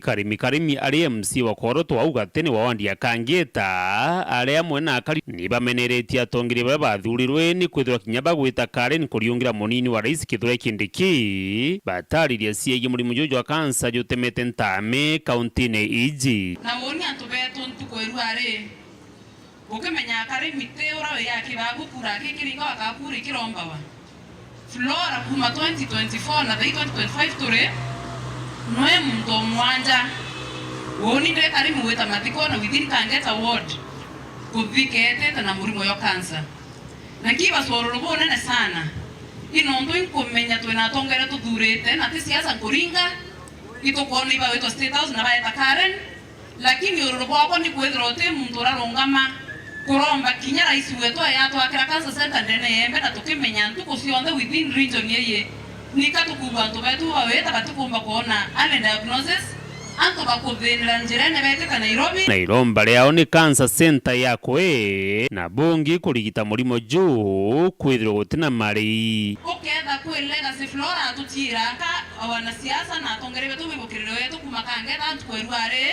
Karimi ari MC wa Kworoto auga tene wa wandi ya kangeta aria mwena akari ni bameneretie atongire baria bathurirwe ni kwithirwa kinya bagwita Karen kuriungira munini wa rais Kithure Kindiki batariria ciege murimu jojo wa kansa jutemete ntame kaunti-ini iji na woni antubeto ntukweru ari ukimenya Karimi te urawe yake bagukura kikiringa wakakura ikirombawa Flora kuma 2024 na 2025 turi noe mto mwanja woni de Karimu weta matiko na within Kangeta ward kuthikete na murimo yo kansa na kiba sororo bonene sana inondo inkomenya twena tongera tuthurete na tisiasa kuringa itokoni iba weto State House na baeta Karen lakini uroro bwako ni kwethrote mtu rarongama kuromba kinya rais wetu yato akira kansa center ndene yembe na tukimenya ntuko cionthe within region yeye nikatukuba ntubetu waweta batukumba kuona ale diagnosis anto bakuthinira njirene beteka Nairobi Nairomba leo ni cancer center yakwe na bongi kurigita murimo juu kwithirwa gutina mari uketha kwi legacy Flora tutiraka wanasiasa na atongere betu bibukiriro yetu kuma Kangeta ntukweru ari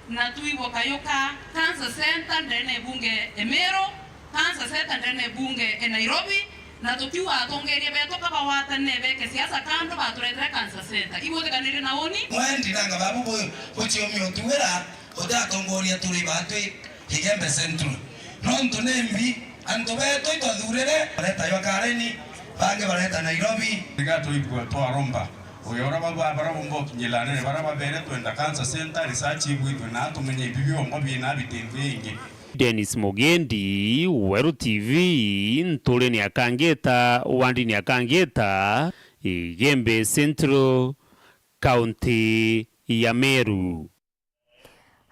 na tuibo kayoka cancer center ndene bunge Emero cancer center ndene bunge Nairobi na tukiwa atongeria beto kaba watane beke siasa kando baturetere cancer center ibote kanire naoni mwendi nanga babu bochi omyotuwera odatongoria turi batwe higembe central nonto nembi anto beto itathurere bareta yo Kareni bange bareta Nairobi gato igwa twaromba oyora bara bombo kinyelane bara babere twenda cancer center research ibwitwe na tumenye ibibyo ngo bina bitendenge Dennis Mugendi, Weru TV, Ntule ni Akangeta, Wandi ni Akangeta, Igembe Central, County ya Meru.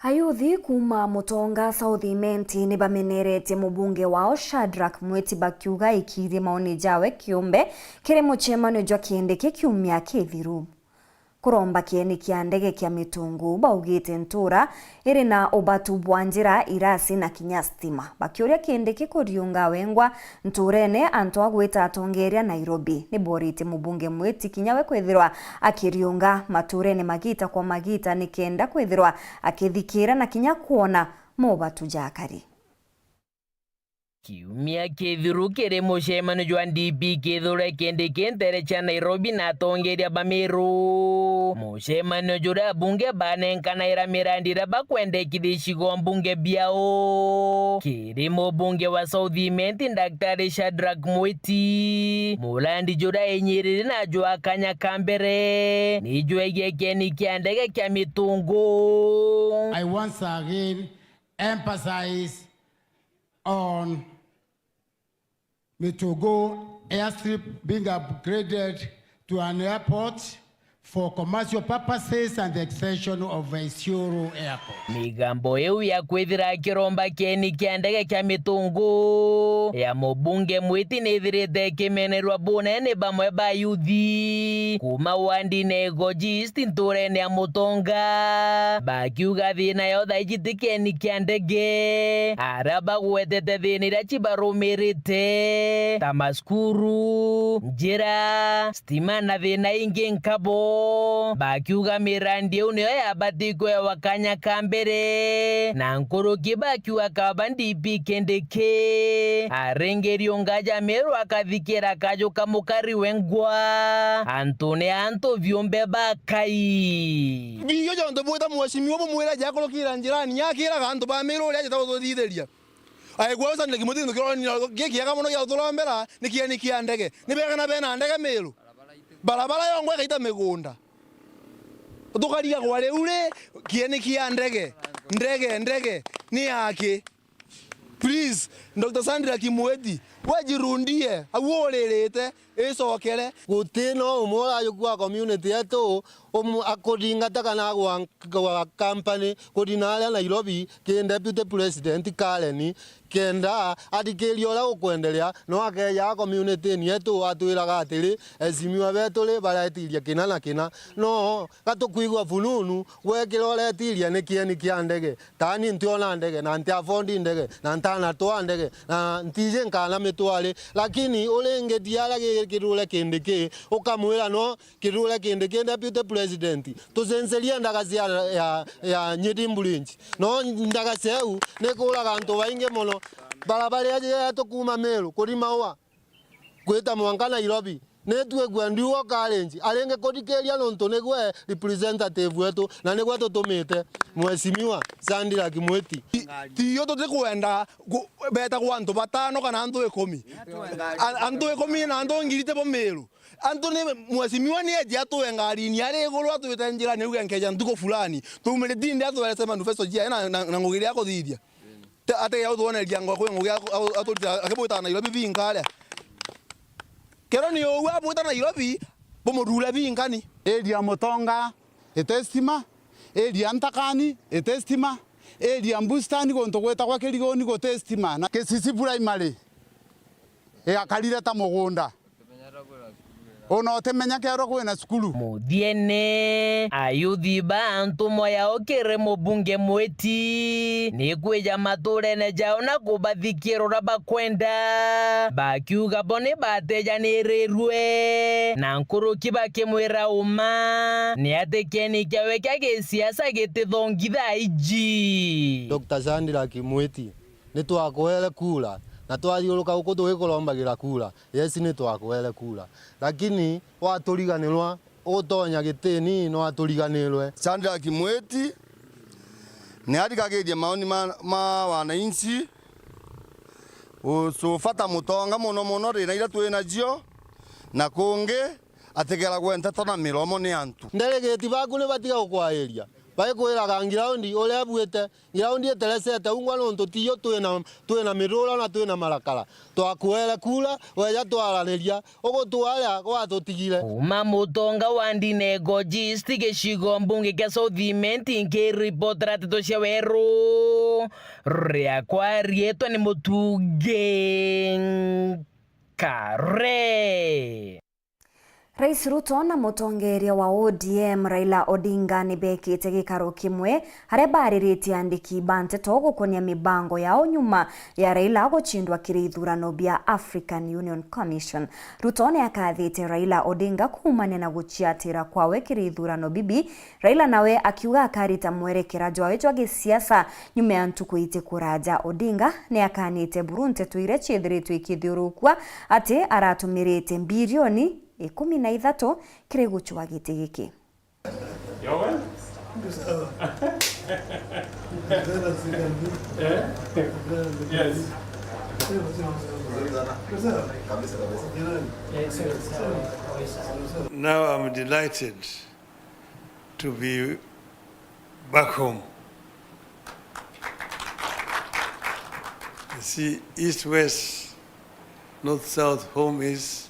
Ayuthi kuma Mutonga South Imenti ni bameneretie mubunge wao Shadrack Mweti bakiuga ikirie maoni jawe kiumbe kiri muchemanio jwa Kindiki kiumia kithiru. Kuromba kieni kia ndege kia mitungu baugite ntura iri na ubatu bwa njira irasi na kinyastima bakiuria Kindiki kuriunga wengwa nturene anto agwita atongeria Nairobi ni borite mubunge Mweti kinyawe kwithirwa akiriunga maturene magita kwa magita nikenda kwithirwa akithikira na kinya kuona mobatu jakari kiumia kithiru kiri mucemano jwa DP kithure kindi kintere cha Nairobi na tongeria Bamiru. Mucemano jura bunge banenkanaira mirandira bakwendekithia icigo mbunge biao. Kirimo bunge wa Southiment Daktari Shadrack Mwiti mulandi jura enyiriri na jwa kanya kambere ni jwa igekeni kia ndege kia mitungu. I once again emphasize on Mitugo airstrip being upgraded to an airport for commercial purposes and the extension of Isiolo Airport. Migambo eu ya kwithira kiromba keni kia ndege kia mitungu ya mubunge Mwiti nithirite kimenerwa bunene bamwe ba yuthi kuma wandi nego East nturene ya Mutonga bakiuga thina yothe ijitikeni kia ndege araba gwetete thina iria cibarumirite ta maskuru njira stima na thina ingi nkabo bakiuga mirandi eu niyo yabatikwe wakanya kambere na nkoroki bakiuga kabandi pikendeke arengerio ngaja meru akathikira kajo kamukari wengwa Antone Anto vyombe bakai biyo jonto bota mwashimiwa mwera jakolo kira njirani yakira ganto ba meru ya tawo didelia ai gwaza ndege mutino kironi geki yakamono ya tolombera nikia ndege nibegana bena ndege meru barabara yongwe kaita megunda tukaria gwale ule kieni kia ndege ni yake. Please Dr. Sandra Kimweti wajirundie awolelete esokele gutino umora yugwa community yetu akodinga takana gwa company kodinala Nairobi ke deputy president Karen kenda adikerio la ukwendelea no akeya community yetu atwiraga atiri ezimiwa betule baratiria kina no gatukuigwa fununu wekirole tiria ne kieni kia ndege tani ntiona ndege na ntia fondi ndege na ntana toa ndege na ntije nkana mitwale lakini ulenge diala kirule kindike ukamwira no kirule kindike deputy president tuzenzelia ndagazi ya Nyidimbulinji no ndagazi eu nekula kanto bainge mono barabara ya tukuma Meru kuri mawa kweta mwanga Nairobi netwe gwandiwa kalenji alenge kodikelia nonto negwe representative wetu na negwe tutumite mwesimiwa Sandra Kimweti tiyo tukwenda beta kwanto batano kana antu 10 antu 10 na antu ngirite bo Meru antu ne mwesimiwa ni eja to engari ni ale golo atu etanjira ne ugenkeja ntuko fulani tumele dinde atu wale sema manifesto jia na ngogiria ko thidia ate ya utuone liango ko ngogia atu akebota na Nairobi binkale kero ni owa abota na Nairobi bomodula binkani Edia Mutonga etestima edia Ntakani etestima edia Mbustani gonto gweta kwa kirigoni gotestima na kesisi primary akalire ta mugunda ono temenya kero kwena skulu mudiene ayuthi bantu moya okere mubunge Mweti ni kweja maturene jao na kubathikiro bakwenda bakiuga bone bateja nirerwe na nkuruki bakimwira uma ni atekeni kyawe kage siasa gitithongitha iji Dr. Sandra Kimweti ni twakwele kula na twathiuruka uko twikolombagirira kura yes ni twakwele kura lakini waturiganirwa utonya gitini no aturiganirwe Sandra Kimweti ni adikagiria maoni ma wananchi usufata Mutonga muno rina ira twina jio na kungi ategera gwenta tona miromo ni antu nderegeti baku ni batiga ukwaeria bakwiraga ngiraundi ole abuete ngiraundi eteresete ungwa nonto tiyo twena mirura na twena marakara twakwele kula weja twaraniria ugutwara gwatutigire uma Mutonga wandi nego East gicigo mbunge kia Southiment nke report ratito cia weru ria kwa rieto ni Mutuge Kare. Rais Ruto na mutongeria wa ODM Raila Odinga nibekite gikaro kimwe haria bariritie andiki banteto gukonia mibango yao nyuma ya Raila guchindwa kirithurano bia African Union Commission. Ruto ni akathite Raila Odinga kumania na guchiatira kwawe kirithurano bibi. Raila nawe akiuga akarita mwerekera jwawe jwa gisiasa nyuma ya ntuku ite kuraja. Odinga ni akanite burunte tuire chithiritu ikithiurukwa ati aratumirite bilioni 13 kire guchwa gite giki. Now I'm delighted to be back home. You see, east, west, north, south, home is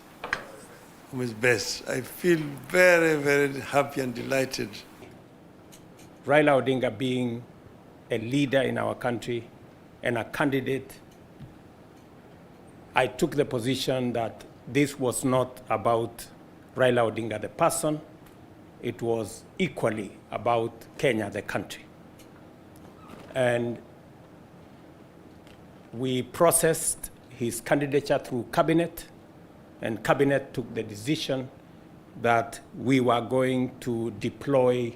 best. I feel very, very happy and delighted. Raila Odinga being a leader in our country and a candidate, I took the position that this was not about Raila Odinga the person, it was equally about Kenya the country. And we processed his candidature through cabinet, and cabinet took the decision that we were going to deploy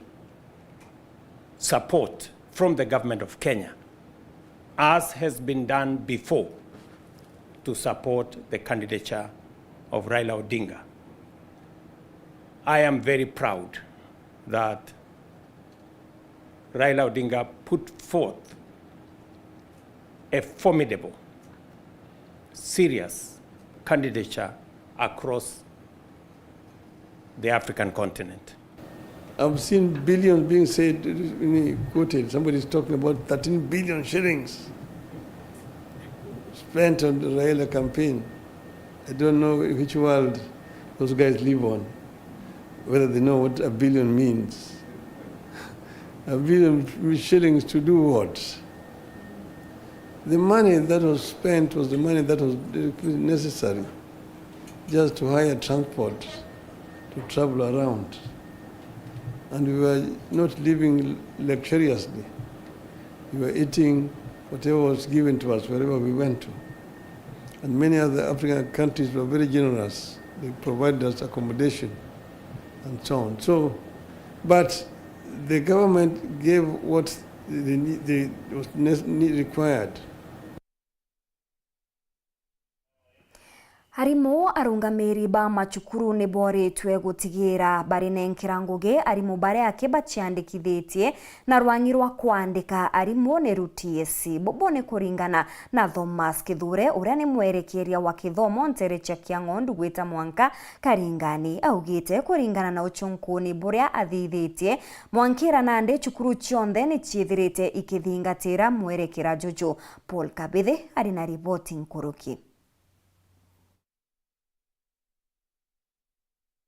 support from the government of Kenya, as has been done before, to support the candidature of Raila Odinga. I am very proud that Raila Odinga put forth a formidable, serious candidature across the African continent. I've seen billions being said, quoted. Somebody's talking about 13 billion shillings spent on the Raila campaign. I don't know which world those guys live on, whether they know what a billion means. A billion shillings to do what? The money that was spent was the money that was necessary just to hire transport, to travel around. And we were not living luxuriously. We were eating whatever was given to us wherever we went to. And many other African countries were very generous. They provided us accommodation and so on. So, but the government gave what was required. Harimo arungamiri ba machukuru ni boretwe gutigira bari nenkira nguge arimo bare akeba ciandikithitie na rwangi rwa kwandika arimo ne rutiesi bobone kuringana na Thomas Kithure uria ni mwerekeria wa kithomo Nterecha Kiang'ondu gwita Mwanka Karingani augite kuringana na uchunkuni buria athithitie Mwankira nande chukuru chionthe ni chiithirite ikithingatira mwerekera Jojo. Paul Kabithe ari na ripoti nkuruki.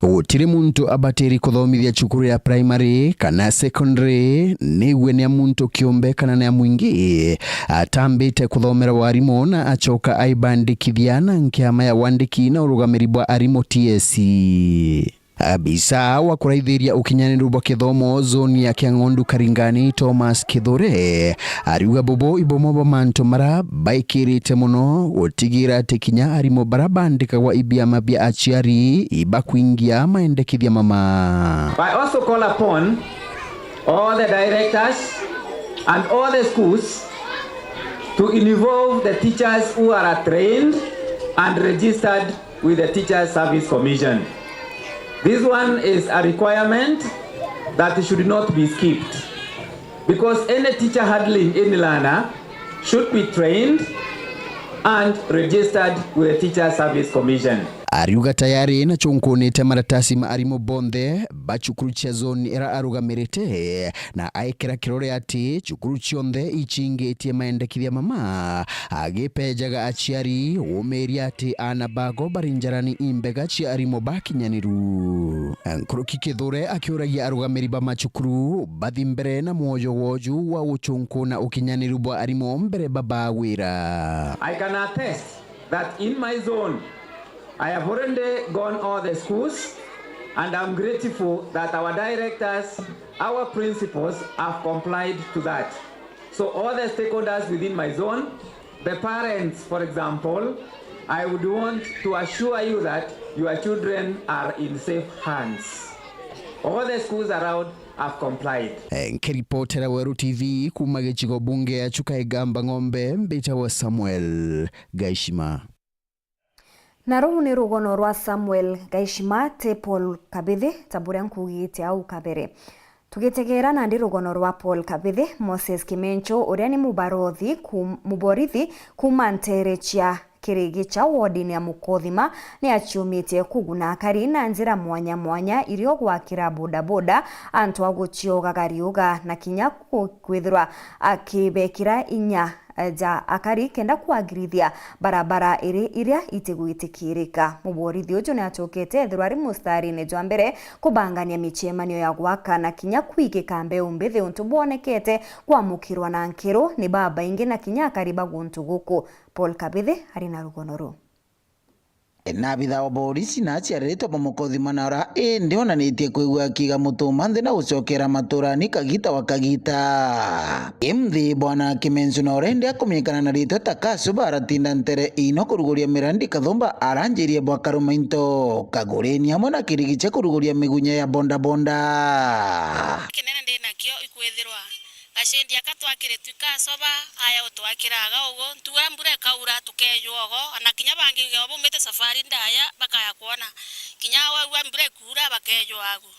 Gutiri muntu abatiri kuthomithia cukuru ya primary kana secondary niwe ni muntu kiumbe kana ni mwingi atambite kuthomera warimu na achoka aibandikithia na nkiama ya wandiki na urugamiri bwa arimo TSC. Abisa wa kuraithiria ukinyaniru bwa kithomo zoni ya Kiang'ondu Karingani Thomas Kithure ariuga bobo ibomo ba manto mara baikirite muno gutigira tekinya arimo barabandika wa ibiama bia achiari ibakuingia maendekithia mama. I also call upon all the directors and all the schools to involve the teachers who are trained and registered with the Teachers Service Commission. This one is a requirement that should not be skipped, because any teacher handling any learner should be trained and registered with the Teachers Service Commission. Ariuga tayari na chunkunite maratasi maarimo bonthe bachukuru cia zone era arugamirite na aikira kirore ati chukuru chionthe ichingitie maendekithia mama agipejaga achiari umeria ati anabago barinjarani imbega cia arimo bakinyaniru. Nkuruki Kithure akiuragia arugamiri ba machukuru bathi mbere na mwojo woju wa uchunku na ukinyaniru bwa arimo mbere babawira. I can attest that in my zone I have already gone all the schools And I'm grateful that our directors, our principals have complied to that. So all the stakeholders within my zone, the parents, for example, I would want to assure you that your children are in safe hands. All the schools around have complied. Nkiripotera Weru TV kuma gĩcigo bunge ya Chukaigamba Ng'ombe, mbĩtagwo Samuel Gaishima. Na rũu nĩ rũgono rwa Samuel Gaishima te Paul Kabithi taburia nkugite au kabere. Tugitegera na ndi rũgono rwa Paul Kabithi, Moses Kimencho ũrĩa nĩ muborithi kuma Nterechia Kirigicha wodini ya Mukothima ni achiumite kuguna akari na njira mwanya mwanya irio gwakira bodaboda antu aguchioga gariuga na kinya kwithirwa akibekira inya ja akari kenda kwagirithia barabara iria itiguitikirika. Muborithi ujo ni atokete ethirwa ari mustari-ini jwa mbere kubangania michemanio ya gwaka na kinya kwigika mbeu mbithi untu bonekete kwamukirwa na nkiro ni baba ingi na kinya akari baguntu guku. Paul Kabithi ari na rugono ru. Na bitha wa borisi na aciarĩtwo Mukothima na ora ĩndĩ onanĩtie kũigua akiga mũtũma nthĩ na gũcokera matũra-inĩ Kagita wa Kagita. Mthĩ bwana Kimencho na ora ĩndĩ akũmenyekana na rĩtwa ta Kasuba aratinda Ntere ino kũrugũria Mirandi Kathumba aranjĩrie bwa Karumainto Kagũrĩni hamwe na Kirigicha kũrugũria mĩgunya ya bonda. Kinene ndĩnakĩo ikwĩthirwa Ashendi akatwakire tukasoba aya utwakiraga ugo ntuwe mbure kaura tukeyogo anakinya bangi gabo mete safari ndaya bakaya kuona kinya wa mbure kura bakeyo ago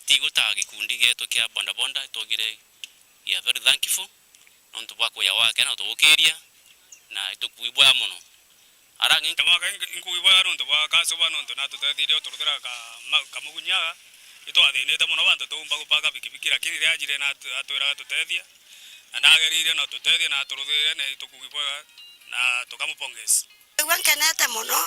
tiguta gikundi geto kya bonda bonda togire ya very thankful nontu bako ya wake na tukiria na itukuibwa mono arangi tamaka inkuibwa nontu bakasoba nontu na tutethire turutira kamugunyaga ito athinete muno bantu tumba gupaka bikibikira kiri rajire na atwiraga tutethia na nagerire na tutethia na turuthire na tukugibwa na tukamupongeza wenkenete muno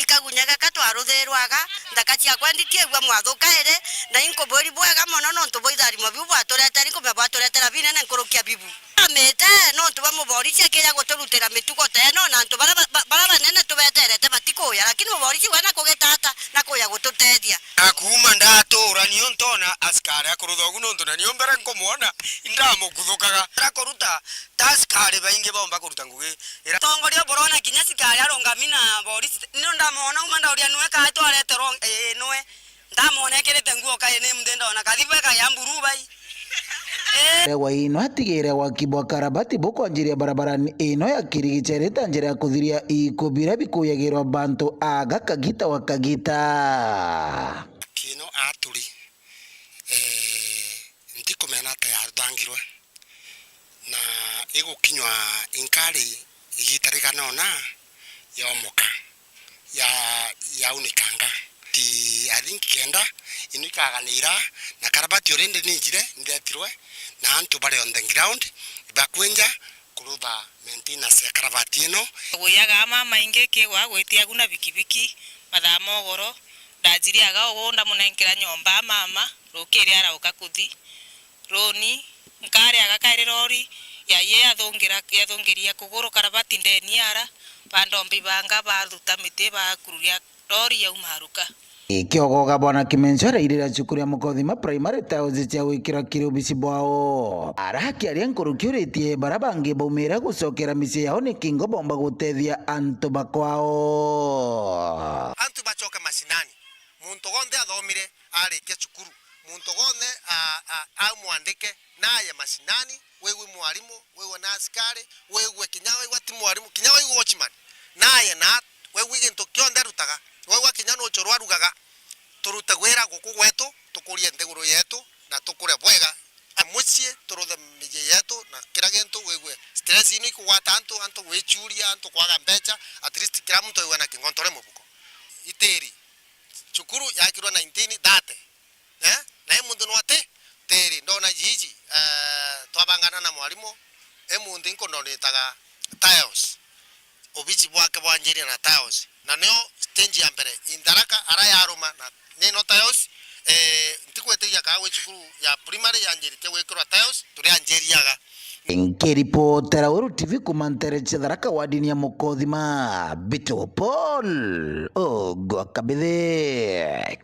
ikagunyaga katwaruthirwaga ndakacia kwenditie gwa mwathukaire na inkobori bwega muno no ntuboithari mabibu baturete niko babaturete bine na nkurukia bibu amete no ntuba muborisi akija guturutira mitugo teno na ntu bara banene tubeterete batikoya lakini muborisi wena kugitata na kuya gututethia akuma ndatura niyo ntona askari akuruthogu nontu na niyo mbere nkomuona indamukuthukaga rakuruta taskari baingi bomba kuruta ngugi tongorio borona kinya sikari arongamina borisi niyo ndamona umanda uria nwe ka twarete rong nwe ndamonekerete nguo kae ne mdenda ona kathibe ka yamburu bai Rewa ino atigire wakibwa karabati bukwanjiria barabarani ino ya Kirigicha reta njira ya kuthiria ikubira bikuyagirwa bantu aga Kagita wa Kagita kino aturi ndikomena ta yardangirwe na igukinywa inkari igitarika nona yomoka ya unikanga ti I think kenda inikaganira na karabati orende ninjire ndiretirwe na antu bare on the ground bakwenja kuruba maintenance ya karabati ino guyaga mama inge kigwa gwitia guna bikibiki mathamogoro ndajiriaga ugonda munenkera nyomba mama rukiri ara ukakuthi roni nkare agakaire rori ya ye athongeria kuguru karabati ndeni ara bandombi banga bathuta mite bakururia rori ya umaruka Kiogoga bwana Kimencho arairira cukuru ya Mukothima primary tauzi cia gwikira kirubisi bwao arakiaria nkurukuritie barabangi baumira gucokera micie yao ni kingo bomba gutethia antu bakwao antu bachoka mashinani muntu gonde athomire arikia cukuru muntu gonde amwandike naye mashinani wewe mwalimu wewe na askari wewe kinya wewe ti mwalimu kinya wewe watchman naye na wewe gintu kionde rutaga wewe kinya no chorwa rugaga turute gwera guku gwetu tukurie nteguru yetu na tukure bwega amucie turuthe mije yetu na kira gintu wewe stress ino ikugwata antu wechuria antu kwaga mbecha at least kila mtu wewe na kingontore mubuko iteri chukuru yakirwa 1930 na emundu nwate teri ndona jiji twabangana na mwalimu emundu inkondonetaga tiles obichi bwake bwanjiri na tiles na neo stage ya mbere indaraka ara yaruma na nino tiles ntikwetegia kawe chukuru ya primary yanjiri te wekirwa tiles turi anjeriaga Nkiripotera Weru TV kuma Nterechia Tharaka wadini ya Mukothima Bito Paul Ogwa Kabithi.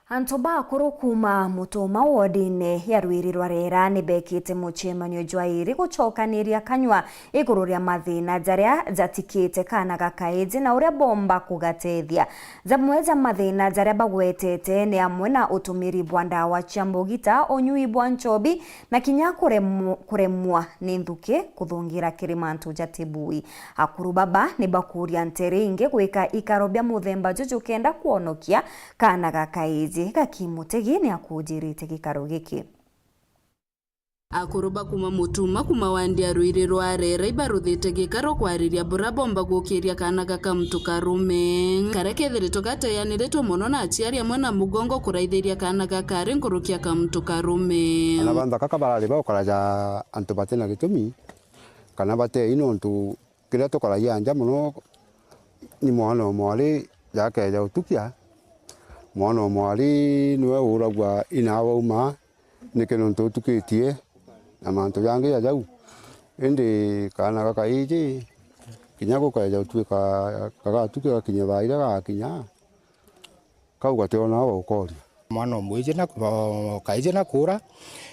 Anto bakuru kuma mutuma wodine ya rwirirwa rera ni bekite muchemanyo jwairi gucokaniria kanywa iguru ria mathina jaria jatikite kana gakaiji na uria bomba kugatethia zamweza mathina jaria bagwetete ni amwe na utumiri bwa ndawa cia mbugita onyui bwa nchobi na kinya kuremwa ni nthuki kuthungira kirimantu jatibui akuru baba ni bakuria nteringe gwika ikaro bya muthemba juju kenda kuonokia kana gakaiji gakimutegi ni akujirite gikaro giki akuruba kuma mutuma kuma wandia rwirirwa rera ibaruthite gikaro kwariria bura bomba gukiria kana gaka mtu karume karekethiritwo gateyanirĩtwo muno na aciari amwe na mugongo kuraithiria kana gakari nkurukia ka mtu karume ana banda kaka barari bakaraja antu batena gitumi kana bate ino ntu kiria tukaragia anja muno ni mwana mwari yakeja utukia mwana mwari niwe uragwa inawa uma nikeno ntu tukitie na mantu yange ya jau indi kana gakaiji kinya gukaja utwika kagatuke kinya baira gakinya kauga teona ukoria mwana mwije na kaije na kura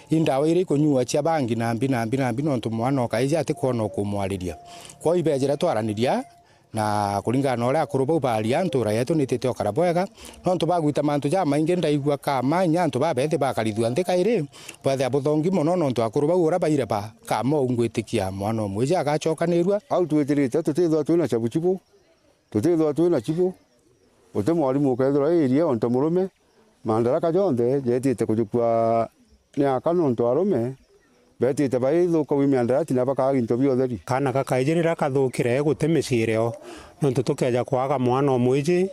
indawa iri kunyua cia bangi na mbi nontu mwana kaije ati kuona kumwariria kwa ibejera twaraniria na kuringana na uria akuru bau bari antura yetu nitite okara bwega nontu bagwita mantu ja maingi ndaigua kama nyantu babethe bakarithua nthika iri bathe abuthongi muno nontu akuru bau ura baire ba kama ungwitikia mwana mwije agacokanirua au twetirite tutithwa twina chabuchibu tutithwa twina chibu uti mwarimu ukethira iria onto murume mandaraka jonthe jetite kujukua ni akano onto arume betite baithuka wimiandarati na bakaga into biotheri kana gakaijirira kathukire gutemecireo nontu tukeja kwaga mwana mwiji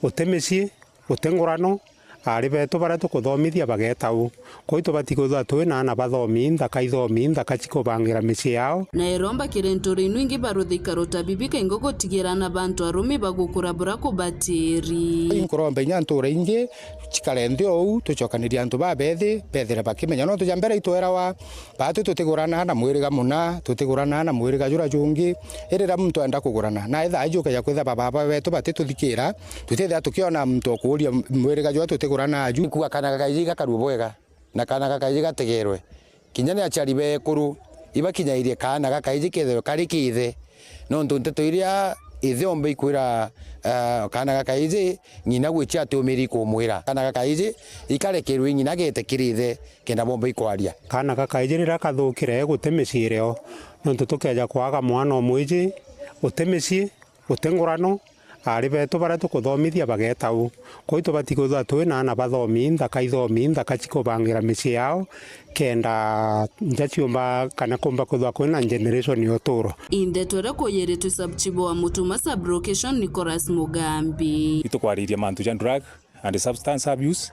utemeci utengurano ari betu bara tukuthomithia bagetau koito batigutha twina na bathomi ndaka ithomi ndaka chikubangira mici yao na iromba kirenturi ingi baruthika rotabibika ingogo tigirana bantu arumi bagukura bura kubatiri inkuromba inyantura ingi chikarende ou tuchokaniria antu babethi bethira bakimenya no tujambera itwera wa batu tutigurana na mwiriga muna tutigurana na mwiriga jura jungi irira muntu enda kugurana na itha ajuka ya kwitha baba betu batituthikira tutitha tukiona muntu okuria mwiriga jura tutigurana aju kuga kana gakaiji gakaru bwega na kana gakaiji gategerwe kinya ni aciari bekuru ibakinyairie kana gakaiji kethe kari kithe no ntunteto iria ithe ombe ikwira kana gakaiji ngina gwicha ati umiri kumwira kana gakaiji ikarekerwe ngina getekirithe kenda bombe ikwaria kana gakaiji rira kathukire gutemecireo nontu tukeja kwaga mwana mwiji utemeci utengurano ari betu bara tukuthomithia bagetau koito batigutha twina na bathomi ndaka ithomi ndaka chikubangira mici yao kenda njaciumba kana kumba kuthwa kwina generation yoturo indetwera kuyeretu subchibo wa mutuma sublocation Nicholas Mugambi itukwariria mantu ja drug and substance abuse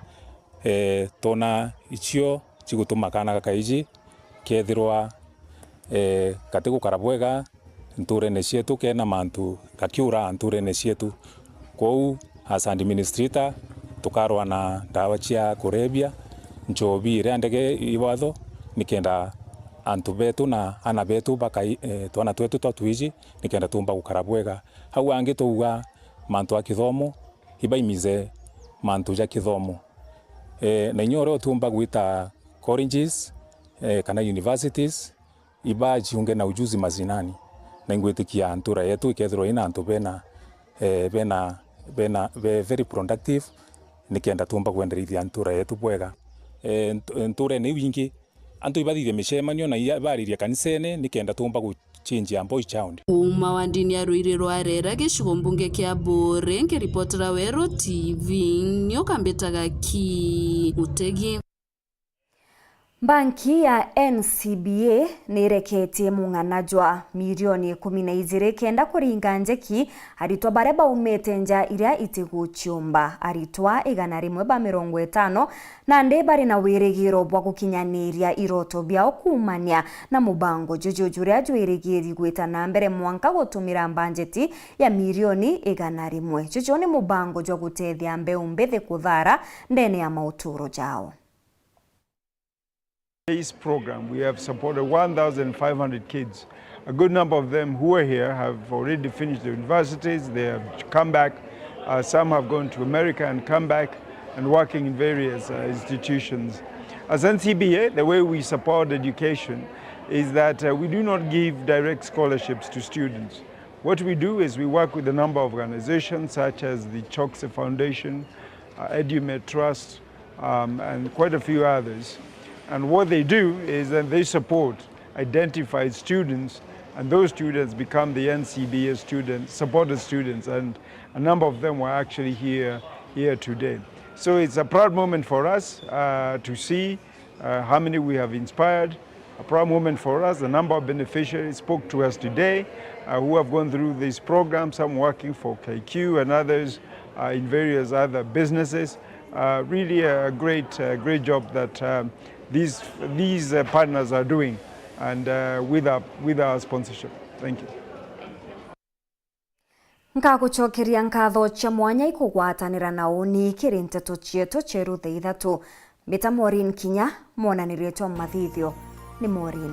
tona icio chigutuma kana gakaiji kethirwa katigukara bwega nturene cietu kena mantu gakiura nturene cietu kou as administrator tukarwa na ndawa cia kurebia nchobi ire ndege iwatho nikenda antu betu na ana betu bakai twana twetu twatuiji nikenda tumba gukara bwega hau angi tuuga mantu akithomo ibaimize mantu ja kithomo na inyore tumba gwita colleges kana universities iba jiunge na ujuzi mazinani na ngwitikia antura yetu ikethirwo ina antu bena very productive nikenda tumba kwenderithia antura yetu bwega nture ni wingi antu ibathithie micemanio na ibariria kanisene nikenda tumba guchinjia Mboi Town uma wa ndini ya rwirirwa rera gicigo mbunge kia Bore ngiripotera Wero TV niokambitaga ki Mutegi. Banki ya NCBA nireketie mung'anajwa milioni 12 kenda kuringa njeki aritwa bare baumete nja iria itiguchiumba aritwa 150 na nde bari na wirigiro bwa gukinyaniria iroto biao kumania na mubango jujujuria jwirigiri gwita na mbere mwanka gutumira banjeti ya milioni 100 jujo ni mubango jwa gutethia mbeu mbethe kuthara ndene ya mauturo jao. This program, we have supported 1,500 kids. A good number of them who are here have already finished their universities. They have come back. Some have gone to America and come back. and working in various institutions. As NCBA, the way we support education is that we do not give direct scholarships to students. What we do is we work with a number of organizations such as the Chokse Foundation, EduMed Trust, and quite a few others. And what they do is that they support identified students, and those students become the NCBA students, supported students, and a number of them were actually here today. So it's a proud moment for us to see how many we have inspired. A proud moment for us. A number of beneficiaries spoke to us today who have gone through this program, some working for KQ and others in various other businesses. Really a great job that these partners are doing, and with our sponsorship. Thank you. Nkagucokeria nkatho cia mwanya ikugwatanira na uni kiri nteto cietu ceruthe ithatu. Mita Maureen Kinya, mwonanirie twa mathithio ni Maureen.